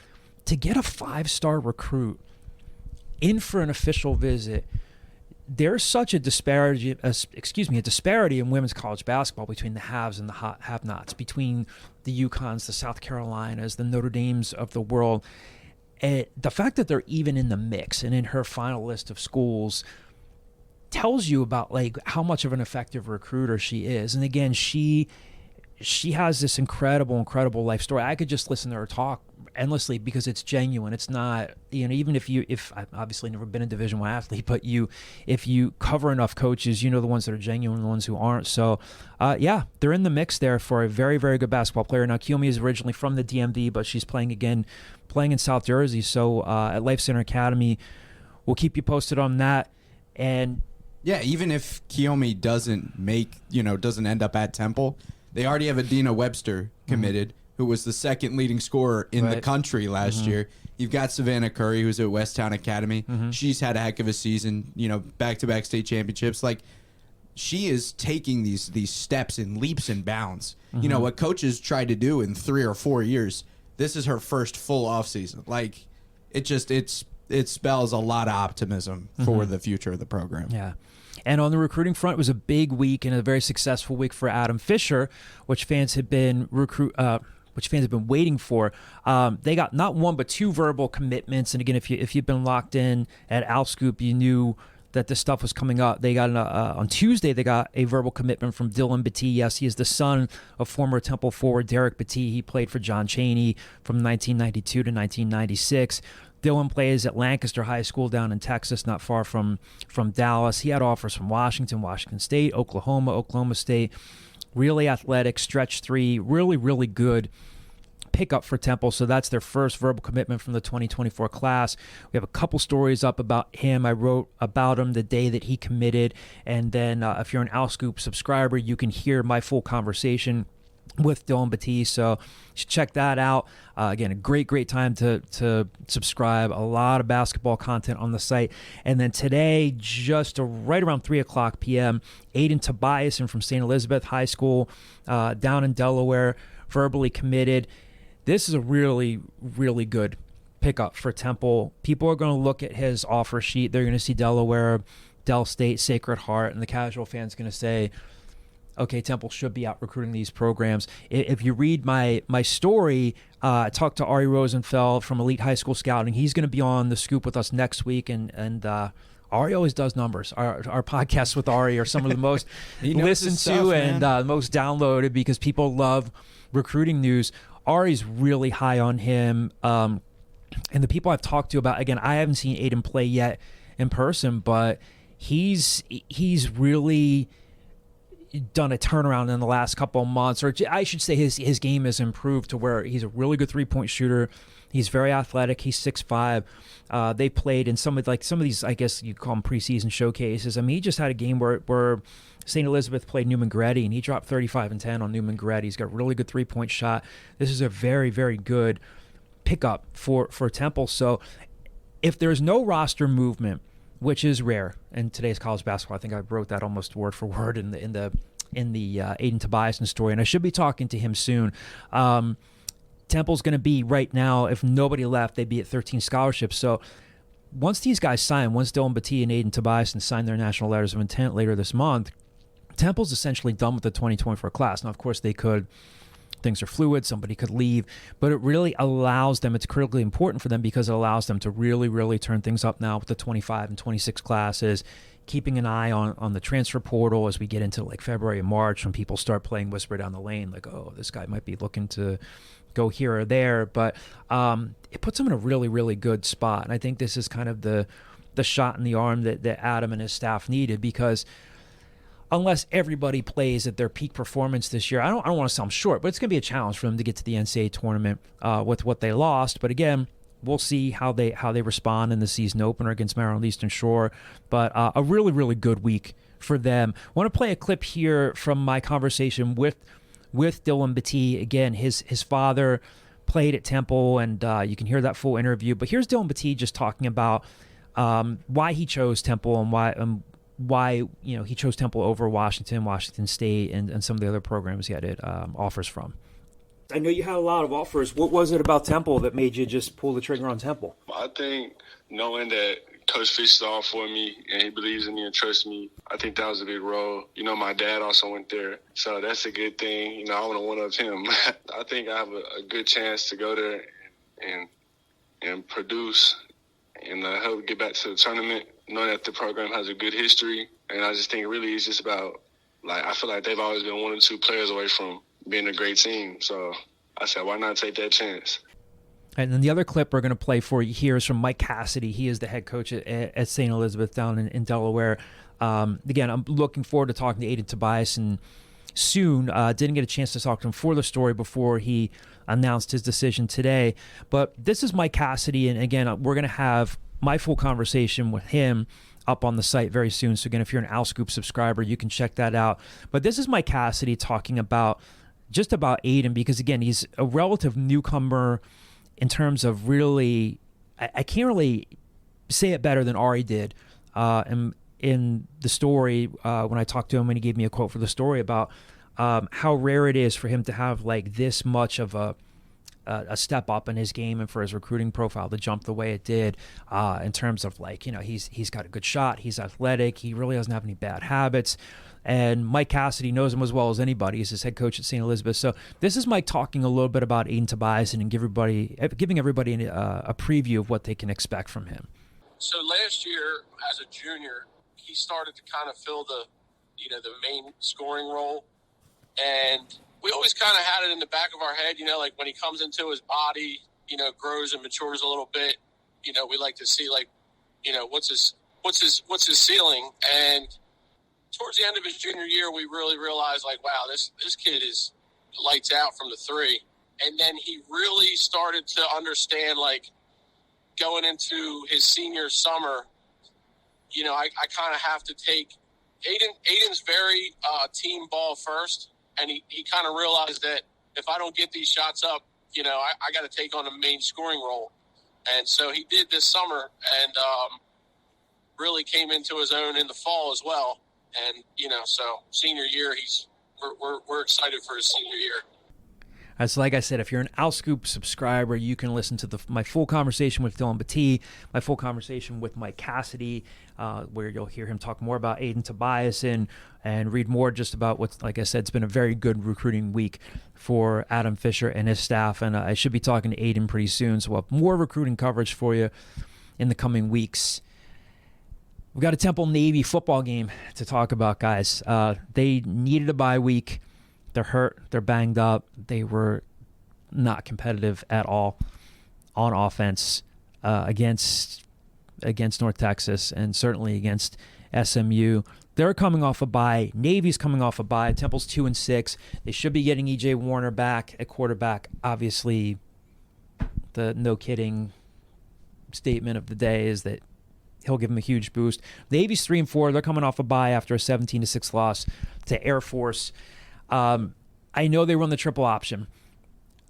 to get a 5-star recruit in for an official visit, there's such a disparity in women's college basketball between the haves and the have-nots, between the UConns, the South Carolinas, the Notre Dames of the world. And the fact that they're even in the mix and in her final list of schools tells you about like how much of an effective recruiter she is. And again, she has this incredible life story. I could just listen to her talk endlessly because it's genuine. It's not, even if I've obviously never been a Division I athlete, but if you cover enough coaches, the ones that are genuine, the ones who aren't. So, they're in the mix there for a very, very good basketball player. Now, Kiyomi is originally from the DMV, but she's playing in South Jersey. So at Life Center Academy, we'll keep you posted on that. And yeah, even if Kiyomi doesn't end up at Temple, they already have Adina Webster committed, who was the second leading scorer in the country last year. You've got Savannah Curry, who's at Westtown Academy. She's had a heck of a season, back-to-back state championships. Like, she is taking these steps in leaps and bounds. What coaches tried to do in 3 or 4 years, this is her first full offseason. Like, it spells a lot of optimism for the future of the program. Yeah. And on the recruiting front, it was a big week and a very successful week for Adam Fisher, which fans have been waiting for. They got not 1 but 2 verbal commitments. And again, if you've been locked in at Owl Scoop, you knew that this stuff was coming up. They got on Tuesday. They got a verbal commitment from Dillon Battie. Yes, he is the son of former Temple forward Derrick Battie. He played for John Chaney from 1992 to 1996. Dillon plays at Lancaster High School down in Texas, not far from Dallas. He had offers from Washington State, Oklahoma State. Really athletic, stretch 3, really good pickup for Temple. So that's their first verbal commitment from the 2024 class. We have a couple stories up about him. I wrote about him the day that he committed. And then if you're an Owl Scoop subscriber, you can hear my full conversation with Dillon Battie, so you should check that out. Again, a great time to subscribe. A lot of basketball content on the site. And then today, just right around 3 o'clock p.m., Aiden Tobiason from St. Elizabeth High School down in Delaware, verbally committed. This is a really good pickup for Temple. People are going to look at his offer sheet. They're going to see Delaware, Del State, Sacred Heart, and the casual fan's going to say, okay, Temple should be out recruiting these programs. If you read my story, I talked to Ari Rosenfeld from Elite High School Scouting. He's going to be on the Scoop with us next week, and Ari always does numbers. Our podcasts with Ari are some of the most He knows listened his to stuff, and man. most downloaded because people love recruiting news. Ari's really high on him. And the people I've talked to about, again, I haven't seen Aiden play yet in person, but he's really done a turnaround in the last couple of months, or I should say his game has improved to where he's a really good three-point shooter. He's very athletic. He's 6'5". They played in some of these, I guess you call them preseason showcases. I mean, he just had a game where St. Elizabeth played Newman Gretty, and he dropped 35 and 10 on Newman Gretty. He's got a really good three-point shot. This is a very, very good pickup for Temple. So if there's no roster movement, which is rare in today's college basketball, I think I wrote that almost word for word in the Aiden Tobiason story, and I should be talking to him soon. Temple's going to be right now, if nobody left, they'd be at 13 scholarships. So once these guys sign, once Dillon Battie and Aiden Tobiason sign their national letters of intent later this month, Temple's essentially done with the 2024 class. Now, of course, things are fluid, somebody could leave, but it really allows them, it's critically important for them because it allows them to really, really turn things up now with the 25 and 26 classes, keeping an eye on the transfer portal as we get into like February and March when people start playing whisper down the lane, like, oh, this guy might be looking to go here or there, but it puts them in a really, really good spot. And I think this is kind of the shot in the arm that Adam and his staff needed, because unless everybody plays at their peak performance this year, I don't want to sound short, but it's going to be a challenge for them to get to the NCAA tournament with what they lost. But again, we'll see how they respond in the season opener against Maryland Eastern Shore. But a really, really good week for them. I want to play a clip here from my conversation with Dillon Battie. Again, his father played at Temple, and you can hear that full interview. But here's Dillon Battie just talking about why he chose Temple and why he chose Temple over Washington State, and some of the other programs he had offers from. I know you had a lot of offers. What was it about Temple that made you just pull the trigger on Temple? I think knowing that Coach Fish is all for me and he believes in me and trusts me, I think that was a big role. My dad also went there, so that's a good thing. I want to one-up him. I think I have a good chance to go there and produce and help get back to the tournament, knowing that the program has a good history. And I just think really it's just about, I feel like they've always been one or two players away from being a great team. So I said, why not take that chance? And then the other clip we're going to play for you here is from Mike Cassidy. He is the head coach at St. Elizabeth down in Delaware. Again, I'm looking forward to talking to Aiden Tobiason soon. Didn't get a chance to talk to him for the story before he announced his decision today. But this is Mike Cassidy, and again, we're going to have my full conversation with him up on the site very soon. So again, if you're an Owl Scoop subscriber, you can check that out. But this is Mike Cassidy talking about Aiden, because again, he's a relative newcomer in terms of really, I can't really say it better than Ari did in the story when I talked to him, and he gave me a quote for the story about how rare it is for him to have this much of a step up in his game and for his recruiting profile to jump the way it did in terms of he's got a good shot, he's athletic, he really doesn't have any bad habits. And Mike Cassidy knows him as well as anybody. He's his head coach at St. Elizabeth. So this is Mike talking a little bit about Aiden Tobiason and giving everybody a preview of what they can expect from him. So last year, as a junior, he started to kind of fill the main scoring role. And we always kind of had it in the back of our head, when he comes into his body, grows and matures a little bit, we like to see what's his ceiling. And towards the end of his junior year, we really realized wow, this kid is lights out from the three. And then he really started to understand going into his senior summer, I kind of have to take Aiden's very team ball first. And he kind of realized that if I don't get these shots up, I got to take on a main scoring role. And so he did this summer and really came into his own in the fall as well. And, so senior year, we're excited for his senior year. As like I said, if you're an Owl Scoop subscriber, you can listen to my full conversation with Dillon Battie, my full conversation with Mike Cassidy, where you'll hear him talk more about Aiden Tobiason and read more just about what's, like I said, it's been a very good recruiting week for Adam Fisher and his staff. And I should be talking to Aiden pretty soon, so we'll have more recruiting coverage for you in the coming weeks. We've got a Temple Navy football game to talk about, guys. They needed a bye week. They're hurt. They're banged up. They were not competitive at all on offense against North Texas and certainly against SMU. They're coming off a bye. Navy's coming off a bye. Temple's 2-6. They should be getting E.J. Warner back at quarterback. Obviously, the no kidding statement of the day is that he'll give them a huge boost. Navy's 3-4. They're coming off a bye after a 17-6 loss to Air Force. I know they run the triple option.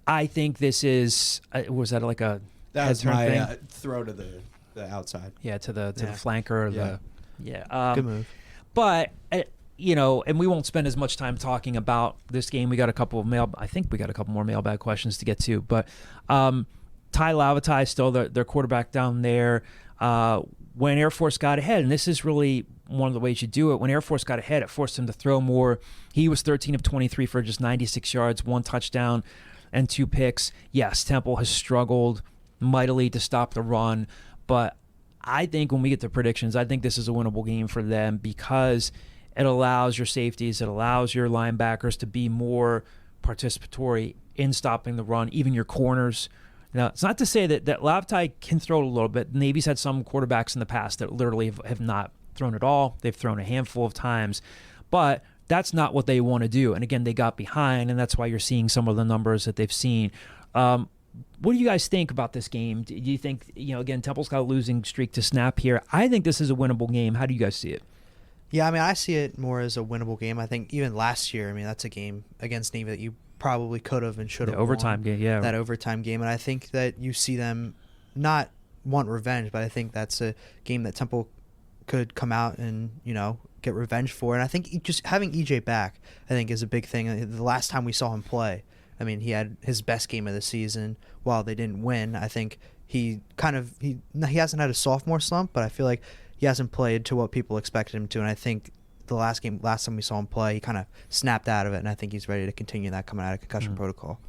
I think this is was that like a That's head turn my thing? throw to the outside. Yeah, to the flanker. Good move. But and we won't spend as much time talking about this game. We got a couple of I think we got a couple more mailbag questions to get to. But Ty Lavatai is still their quarterback down there. When Air Force got ahead, and this is really one of the ways you do it, when Air Force got ahead, it forced him to throw more. He was 13 of 23 for just 96 yards, 1 touchdown, and 2 picks. Yes, Temple has struggled mightily to stop the run, but I think when we get to predictions, I think this is a winnable game for them because it allows your safeties, it allows your linebackers to be more participatory in stopping the run, even your corners. Now, it's not to say that Lavatai can throw it a little bit. Navy's had some quarterbacks in the past that literally have not thrown at all. They've thrown a handful of times, but that's not what they want to do. And again, they got behind, and that's why you're seeing some of the numbers that they've seen. What do you guys think about this game? Do you think, again, Temple's got a losing streak to snap here. I think this is a winnable game. How do you guys see it? Yeah, I mean, I see it more as a winnable game. I think even last year, that's a game against Navy that you probably could have and should have won. Overtime game, yeah. That overtime game. And I think that you see them not want revenge, but I think that's a game that Temple could come out and, get revenge for. And I think just having EJ back, I think, is a big thing. The last time we saw him play, he had his best game of the season. While they didn't win, I think he hasn't had a sophomore slump, but I feel like he hasn't played to what people expected him to. And I think the last time we saw him play, he kind of snapped out of it, and I think he's ready to continue that coming out of concussion protocol.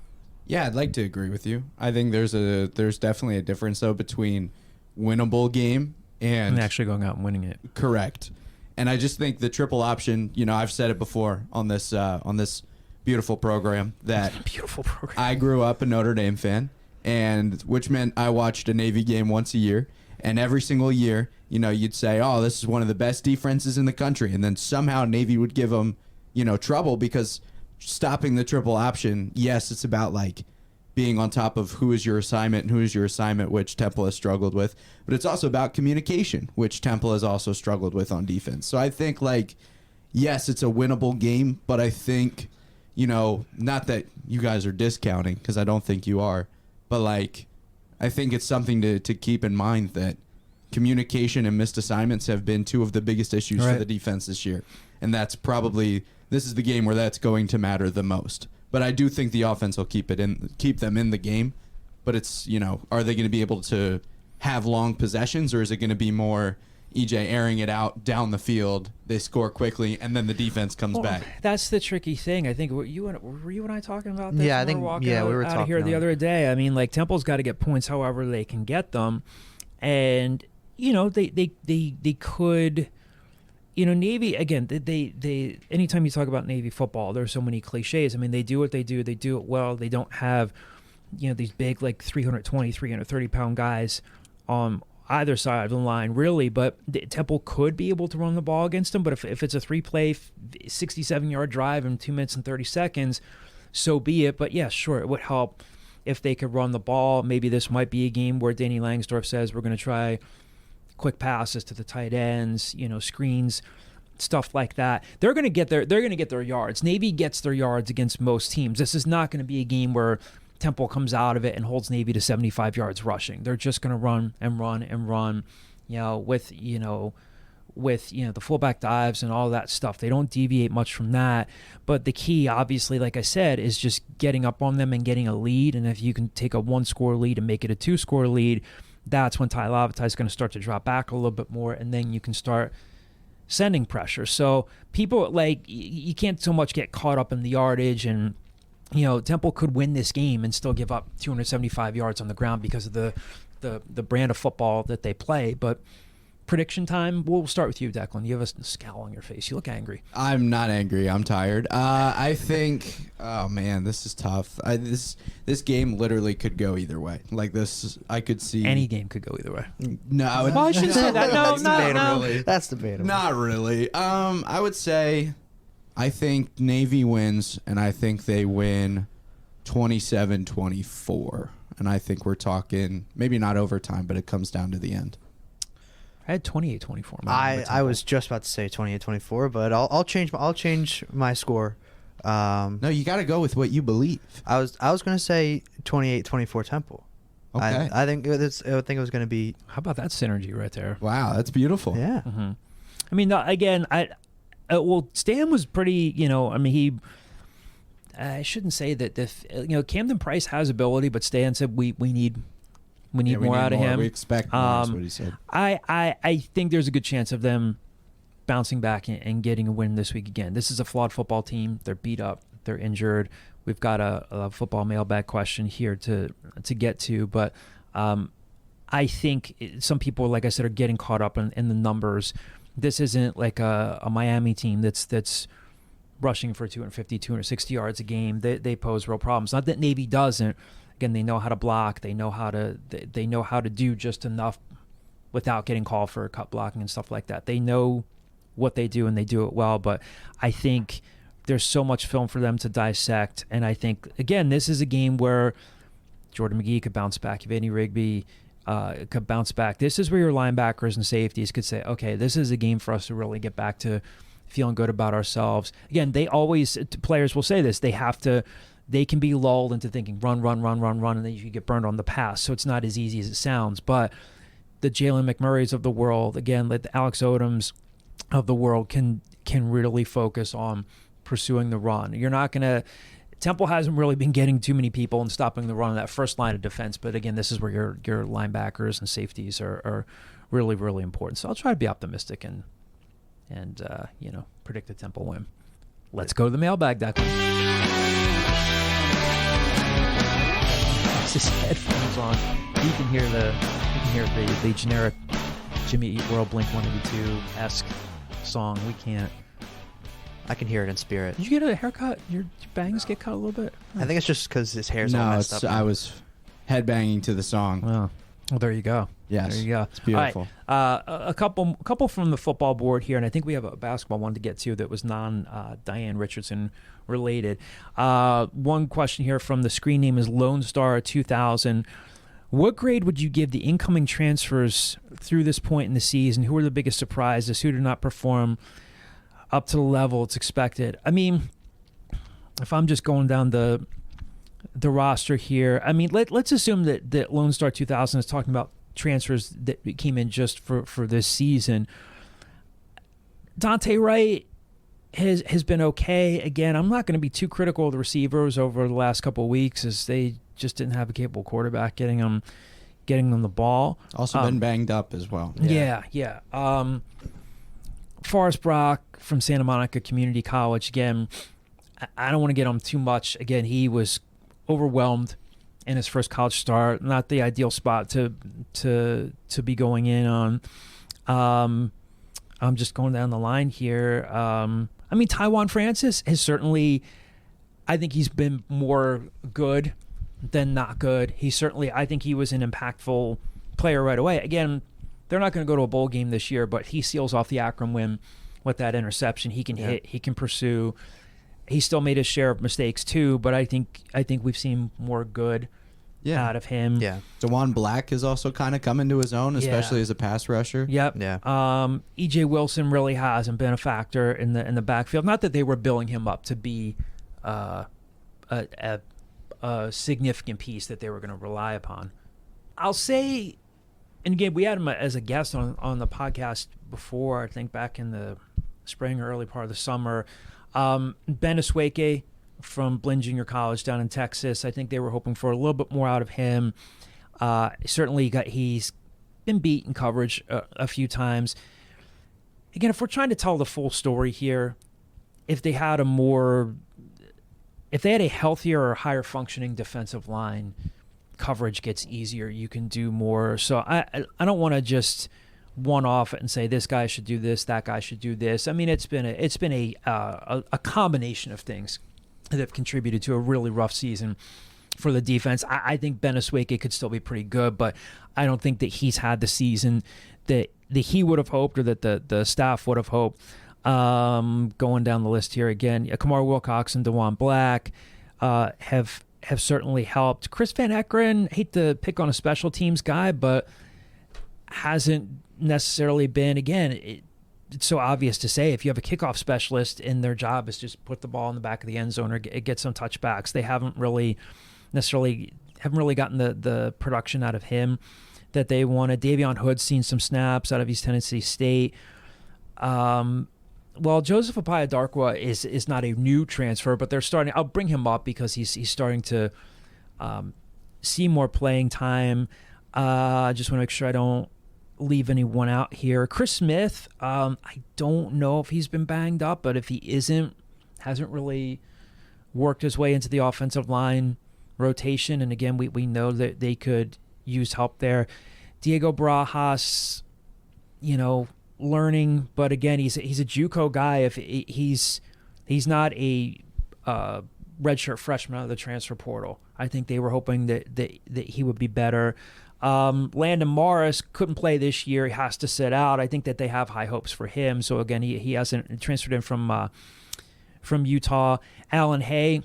Yeah, I'd like to agree with you. I think there's definitely a difference though between winnable game and actually going out and winning it. Correct. And I just think the triple option, I've said it before on this beautiful program that beautiful program. I grew up a Notre Dame fan, and which meant I watched a Navy game once a year, and every single year, you'd say, "Oh, this is one of the best defenses in the country," and then somehow Navy would give them, trouble because stopping the triple option. Yes, it's about like being on top of who is your assignment and who is your assignment, which Temple has struggled with, but it's also about communication, which Temple has also struggled with on defense. So I think yes, it's a winnable game, but I think, not that you guys are discounting because I don't think you are, but I think it's something to keep in mind that communication and missed assignments have been 2 of the biggest issues for the defense this year. And this is the game where that's going to matter the most. But I do think the offense will keep them in the game. But it's, are they going to be able to have long possessions, or is it going to be more EJ airing it out down the field, they score quickly, and then the defense comes back? That's the tricky thing. I think were you and I talking about this? Yeah, I think we were talking out of here the other day. Temple's got to get points however they can get them, and they could. Navy, again, they anytime you talk about Navy football, there's so many cliches. They do what they do. They do it well. They don't have, these big 320, 330-pound guys on either side of the line, really. But Temple could be able to run the ball against them. But if it's a 3-play, 67-yard drive in 2 minutes and 30 seconds, so be it. But, yeah, sure, it would help if they could run the ball. Maybe this might be a game where Danny Langsdorff says we're going to try quick passes to the tight ends, screens, stuff like that. They're going to get their yards. Navy gets their yards against most teams. This is not going to be a game where Temple comes out of it and holds Navy to 75 yards rushing. They're just going to run and run and run, with the fullback dives and all that stuff. They don't deviate much from that. But the key, obviously, like I said, is just getting up on them and getting a lead. And if you can take a 1-score lead and make it a 2-score lead, that's when Ty Lavatai is going to start to drop back a little bit more, and then you can start sending pressure. So people, you can't so much get caught up in the yardage, and Temple could win this game and still give up 275 yards on the ground because of the brand of football that they play. But prediction time. We'll start with you, Declan. You have a scowl on your face. You look angry. I'm not angry. I'm tired. I think. Oh man, this is tough. This game literally could go either way. Like this, I could see Any game could go either way. No, Well, I shouldn't say that. No, That's debatable. really. That's debatable. Not really. I would say, I think Navy wins, and I think they win 27-24. And I think we're talking maybe not overtime, but it comes down to the end. I had 28-24. I was just about to say 28-24, but I'll change my score. No, you got to go with what you believe. I was going to say 28-24 Temple. Okay. I think it was going to be. How about that synergy right there? Wow, that's beautiful. Yeah. Mm-hmm. I mean, again, well, Stan was pretty. I mean, I shouldn't say that. Camden Price has ability, but Stan said we need more out of him. We expect more. Is what he said. I think there's a good chance of them bouncing back and getting a win this week again. This is a flawed football team. They're beat up. They're injured. We've got a football mailbag question here to get to, but I think some people, like I said, are getting caught up in the numbers. This isn't like a Miami team that's rushing for 250, 260 yards a game. They pose real problems. Not that Navy doesn't. Again, they know how to block. They know how to do just enough without getting called for cut blocking and stuff like that. They know what they do and they do it well. But I think there's so much film for them to dissect. And I think, again, this is a game where Jordan McGee could bounce back. Vanny Rigby could bounce back. This is where your linebackers and safeties could say, okay, this is a game for us to really get back to feeling good about ourselves. Again, players will say this, they can be lulled into thinking run, and then you get burned on the pass. So it's not as easy as it sounds. But the Jalen McMurrays of the world, again, like the Alex Odoms of the world can really focus on pursuing the run. You're not going to – Temple hasn't really been getting too many people and stopping the run in that first line of defense. But, again, this is where your linebackers and safeties are really, really important. So I'll try to be optimistic and predict a Temple win. Let's go to the mailbag, Declan. His headphones on. You can hear the generic Jimmy Eat World Blink 182-esque song. We can't. I can hear it in spirit. Did you get a haircut? Your bangs get cut a little bit? I think it's just because his hair's all messed up. I was headbanging to the song. Oh. Well, there you go. Yes. There you go. It's beautiful. All right. A couple from the football board here, and I think we have a basketball one to get to that was Diane Richardson related. One question here from the screen name is Lone Star 2000. What grade would you give the incoming transfers through this point in the season? Who are the biggest surprises? Who did not perform up to the level it's expected? I mean, if I'm just going down the roster here, I mean, let's assume that Lone Star 2000 is talking about transfers that came in just for this season. Dante Wright has been okay. Again, I'm not going to be too critical of the receivers over the last couple of weeks as they just didn't have a capable quarterback getting them the ball. Also been banged up as well. Yeah. Forrest Brock from Santa Monica Community College. Again, I don't want to get him too much. Again, he was overwhelmed in his first college start. Not the ideal spot to be going in on. I'm just going down the line here. I mean, Tywan Francis has certainly, I think he's been more good than not good. I think he was an impactful player right away. Again, they're not going to go to a bowl game this year, but he seals off the Akron win with that interception. He can hit, he can pursue. He still made his share of mistakes too, but I think we've seen more good out of him. Yeah. DeJuan Black is also kind of coming to his own, especially as a pass rusher. Yep. Yeah. E.J. Wilson really hasn't been a factor in the backfield. Not that they were billing him up to be a significant piece that they were going to rely upon. I'll say, and again, we had him as a guest on the podcast before, I think back in the spring or early part of the summer. Ben Asweke from Blinn Junior College down in Texas. I think they were hoping for a little bit more out of him. Certainly he's been beat in coverage a few times. Again, if we're trying to tell the full story here, if they had a healthier or higher functioning defensive line, coverage gets easier. You can do more. So I don't want to just one off and say this guy should do this, that guy should do this. I mean, it's been a combination of things that have contributed to a really rough season for the defense. I think Beneswake could still be pretty good, but I don't think that he's had the season that he would have hoped or that the staff would have hoped. Going down the list here again, Kamar Wilcox and DeJuan Black have certainly helped. Chris Van Eckeren, hate to pick on a special teams guy, but hasn't necessarily been, again, it's so obvious to say if you have a kickoff specialist and their job is just put the ball in the back of the end zone or get some touchbacks. They haven't really gotten the production out of him that they wanted. Davion Hood's seen some snaps out of East Tennessee State. Well, Joseph Apaya-Darkwa is not a new transfer, but they're starting. I'll bring him up because he's starting to see more playing time. I just want to make sure I don't leave anyone out here. Chris Smith, I don't know if he's been banged up, but if he hasn't really worked his way into the offensive line rotation. And again, we know that they could use help there. Diego Barajas, learning, but again, he's a JUCO guy. If he's not a redshirt freshman out of the transfer portal, I think they were hoping that he would be better. Landon Morris couldn't play this year. He has to sit out. I think that they have high hopes for him. So again, he hasn't transferred in from Utah. Alan Hay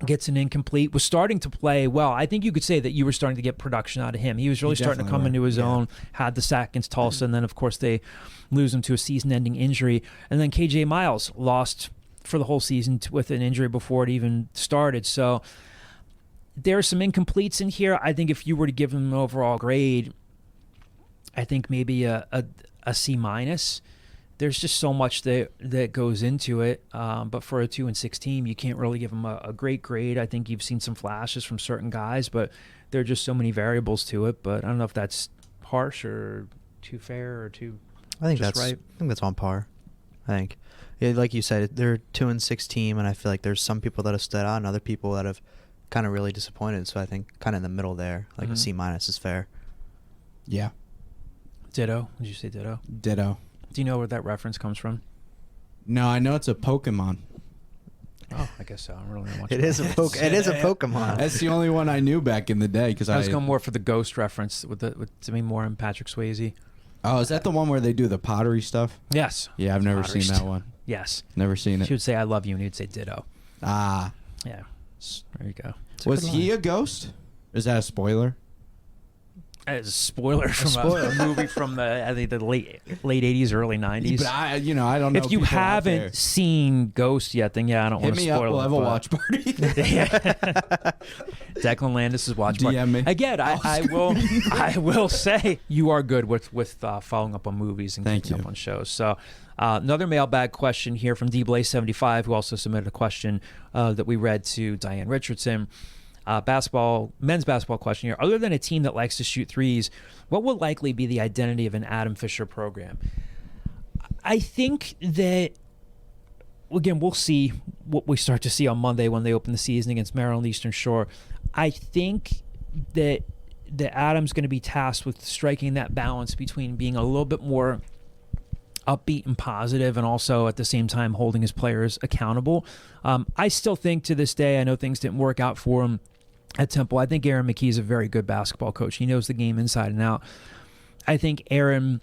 gets an incomplete, was starting to play well. I think you could say that you were starting to get production out of him. He was really starting to come into his own, had the sack against Tulsa, and then, of course, they lose him to a season-ending injury. And then KJ Miles lost for the whole season with an injury before it even started. So there are some incompletes in here. I think if you were to give him an overall grade, I think maybe a C-. There's just so much that goes into it. But for a 2-6 team, you can't really give them a great grade. I think you've seen some flashes from certain guys, but there are just so many variables to it. But I don't know if that's harsh or too fair or too right. I think that's on par. I think, like you said, they're a 2-6 team, and I feel like there's some people that have stood out and other people that have kind of really disappointed. So I think kind of in the middle there, like a C- is fair. Yeah. Ditto. Did you say ditto? Ditto. Do you know where that reference comes from? No, I know it's a Pokemon. Oh, I guess so. I don't really know much. It is a Pokemon. That's the only one I knew back in the day because I was going more for the ghost reference with to me more in Patrick Swayze. Oh, is that the one where they do the pottery stuff? Yes. Yeah, I've never seen that one. Yes. Never seen it. She would say "I love you" and he'd say "ditto." Ah. Yeah. There you go. Was he a ghost? Is that a spoiler? It's a spoiler from a movie from I think the late 80s, early 90s. But I don't know. If you haven't seen Ghost yet, then I don't want to spoil it. We'll have a watch party. Declan Landis' watch party. DM me. Again, I will say you are good with following up on movies and keeping up on shows. So another mailbag question here from DBlaze75, who also submitted a question that we read to Diane Richardson. Men's basketball question here. Other than a team that likes to shoot threes, what will likely be the identity of an Adam Fisher program? I think that, again, we'll see what we start to see on Monday when they open the season against Maryland Eastern Shore. I think that Adam's going to be tasked with striking that balance between being a little bit more upbeat and positive, and also at the same time holding his players accountable. I still think to this day, I know things didn't work out for him at Temple. I think Aaron McKee is a very good basketball coach. He knows the game inside and out. I think Aaron,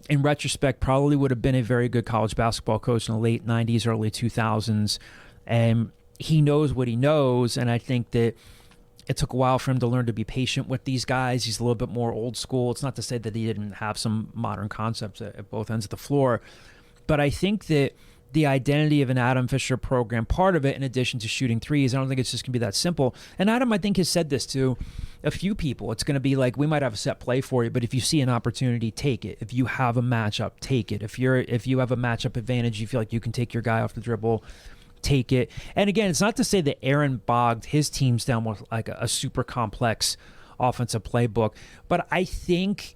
in retrospect, probably would have been a very good college basketball coach in the late 90s, early 2000s. And he knows what he knows, and I think that it took a while for him to learn to be patient with these guys. He's a little bit more old school. It's not to say that he didn't have some modern concepts at both ends of the floor, but I think that the identity of an Adam Fisher program, part of it, in addition to shooting threes, I don't think it's just going to be that simple. And Adam, I think, has said this to a few people. It's going to be like, we might have a set play for you, but if you see an opportunity, take it. If you have a matchup, take it. If you have a matchup advantage, you feel like you can take your guy off the dribble, take it. And again, it's not to say that Aaron bogged his teams down with like a super complex offensive playbook, but I think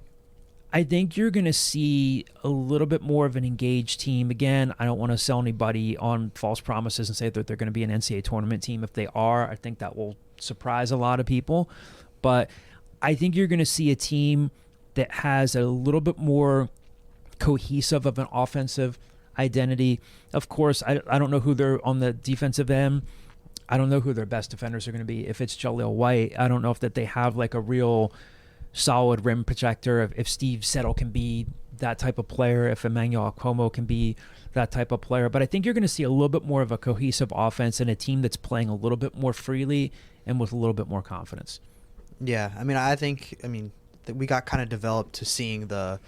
you're going to see a little bit more of an engaged team. Again, I don't want to sell anybody on false promises and say that they're going to be an NCAA tournament team. If they are, I think that will surprise a lot of people. But I think you're going to see a team that has a little bit more cohesive of an offensive identity. Of course, I don't know who they're on the defensive end. I don't know who their best defenders are going to be. If it's Jaleel White, I don't know if that they have like a real solid rim protector. If Steve Settle can be that type of player, if Emmanuel Akpomo can be that type of player. But I think you're going to see a little bit more of a cohesive offense and a team that's playing a little bit more freely and with a little bit more confidence. Yeah, I think that we got kind of developed to seeing the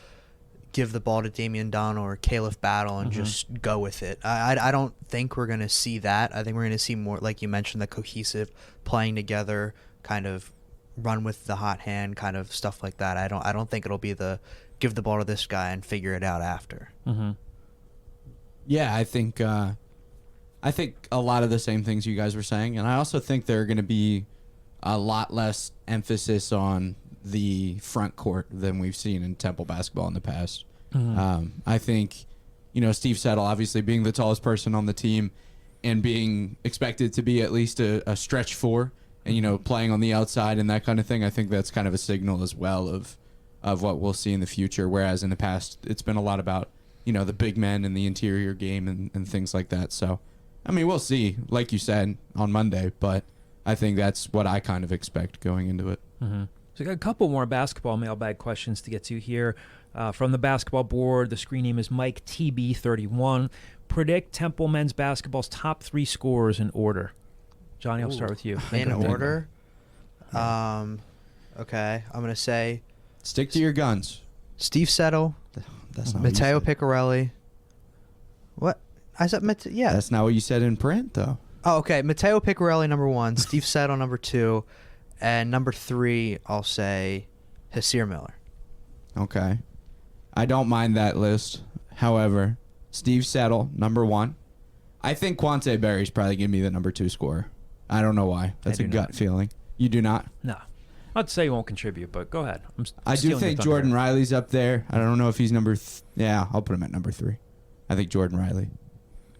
give the ball to Damian Dunn or Caleb Battle and just go with it. I don't think we're going to see that. I think we're going to see more, like you mentioned, the cohesive playing together, kind of run with the hot hand, kind of stuff like that. I don't think it'll be the give the ball to this guy and figure it out after. Yeah, I think a lot of the same things you guys were saying, and I also think there are going to be a lot less emphasis on the front court than we've seen in Temple basketball in the past. I think, Steve Settle, obviously being the tallest person on the team and being expected to be at least a stretch four and, playing on the outside and that kind of thing, I think that's kind of a signal as well of what we'll see in the future. Whereas in the past, it's been a lot about, the big men and the interior game and things like that. So, we'll see, like you said, on Monday, but I think that's what I kind of expect going into it. So I got a couple more basketball mailbag questions to get to here. From the basketball board, the screen name is Mike TB31. Predict Temple men's basketball's top 3 scorers in order. Johnny, I'll start with you. In order? Okay, I'm going to say Stick to your guns. Steve Settle, That's not Matteo what you said. Piccarelli. What? I said yeah. That's not what you said in print, though. Oh, okay. Matteo Piccarelli, number 1. Steve Settle, number 2. And number 3, I'll say Hasir Miller. Okay. I don't mind that list. However, Steve Settle, number 1. I think Quante Berry's probably going to be the number 2 scorer. I don't know why. That's a gut feeling. You do not? No. I'd say he won't contribute, but go ahead. I do think Jordan Riley's up there. I don't know if he's number... yeah, I'll put him at number 3. I think Jordan Riley.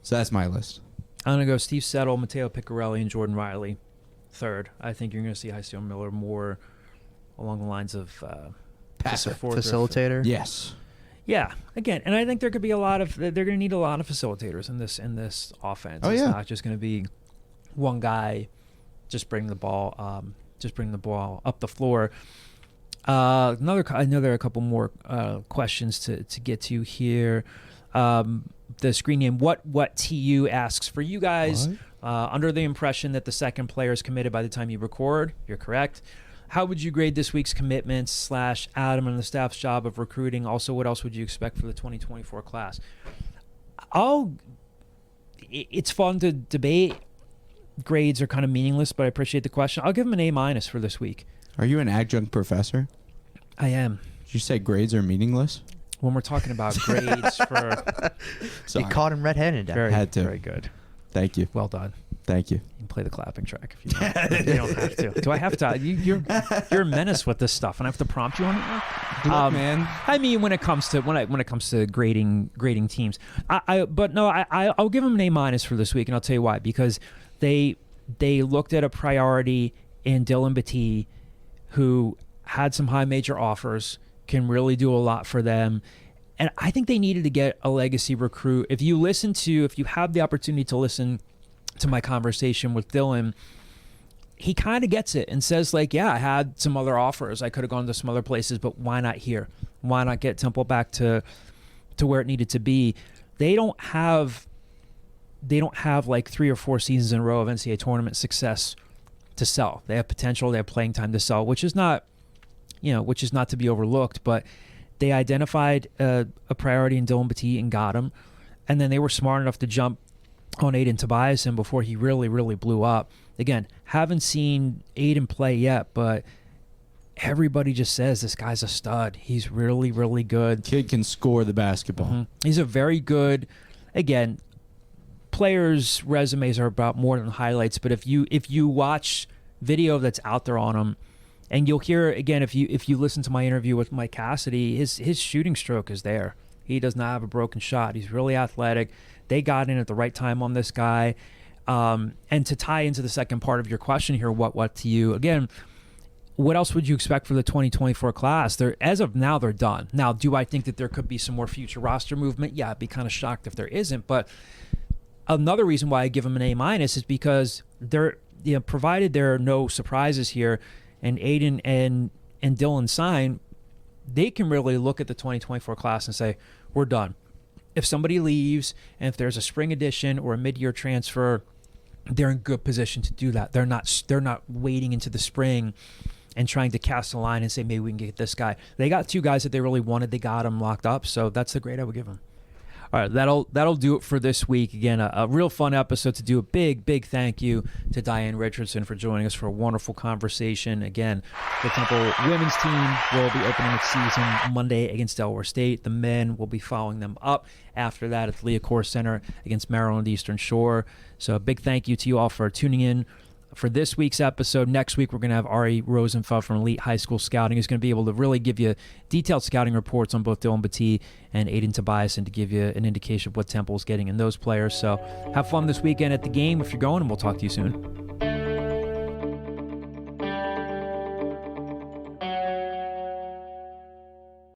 So that's my list. I'm going to go Steve Settle, Matteo Piccarelli, and Jordan Riley. 3rd. I think you're going to see Hasir Miller more along the lines of Passer. Facilitator? Yes. Yeah. Again, and I think there could be they're going to need a lot of facilitators in this offense. Oh, it's yeah. not just going to be one guy just bring the ball up the floor. I know there are a couple more questions to get to here. The screen name, what TU asks for you guys. Under the impression that the second player is committed by the time you record, you're correct. How would you grade this week's commitments / Adam and the staff's job of recruiting? Also, what else would you expect for the 2024 class? It's fun to debate. Grades are kind of meaningless, but I appreciate the question. I'll give them an A- for this week. Are you an adjunct professor? I am. Did you say grades are meaningless? When we're talking about grades for... You caught him red-handed. Had to. Very good. Thank you. Well done. Thank you. You can play the clapping track if you want. You don't have to. Do I have to? You're a menace with this stuff, and I have to prompt you on it. Look, man. I mean, when it comes to grading teams, I'll give them an A- for this week, and I'll tell you why. Because they looked at a priority in Dillon Battie, who had some high major offers, can really do a lot for them. And I think they needed to get a legacy recruit. If you have the opportunity to listen to my conversation with Dillon, he kind of gets it and says, like, yeah, I had some other offers. I could have gone to some other places, but why not here? Why not get Temple back to where it needed to be? They don't have like 3 or 4 seasons in a row of NCAA tournament success to sell. They have potential. They have playing time to sell, which is not to be overlooked, but they identified a priority in Dillon Battie and got him. And then they were smart enough to jump on Aiden Tobiason before he really, really blew up. Again, haven't seen Aiden play yet, but everybody just says this guy's a stud. He's really, really good. Kid can score the basketball. Mm-hmm. He's a very good, again, players' resumes are about more than highlights, but if you watch video that's out there on him, and you'll hear, again, if you listen to my interview with Mike Cassidy, his shooting stroke is there. He does not have a broken shot. He's really athletic. They got in at the right time on this guy. And to tie into the second part of your question here, what to you? Again, what else would you expect for the 2024 class? As of now, they're done. Now, do I think that there could be some more future roster movement? Yeah, I'd be kind of shocked if there isn't. But another reason why I give them an A- is because they're, provided there are no surprises here, and Aiden and Dillon sign, they can really look at the 2024 class and say, we're done. If somebody leaves, and if there's a spring addition or a mid-year transfer, they're in good position to do that. They're not waiting into the spring and trying to cast a line and say, maybe we can get this guy. They got 2 guys that they really wanted. They got them locked up. So that's the grade I would give them. All right, that'll do it for this week. Again, a real fun episode to do. A big thank you to Diane Richardson for joining us for a wonderful conversation. Again, the Temple women's team will be opening its season Monday against Delaware State. The men will be following them up after that at the Leah Center against Maryland Eastern Shore. So a big thank you to you all for tuning in for this week's episode. Next week, we're going to have Ari Rosenfeld from Elite High School Scouting, who's going to be able to really give you detailed scouting reports on both Dillon Battie and Aiden Tobiason to give you an indication of what Temple is getting in those players. So have fun this weekend at the game if you're going, and we'll talk to you soon.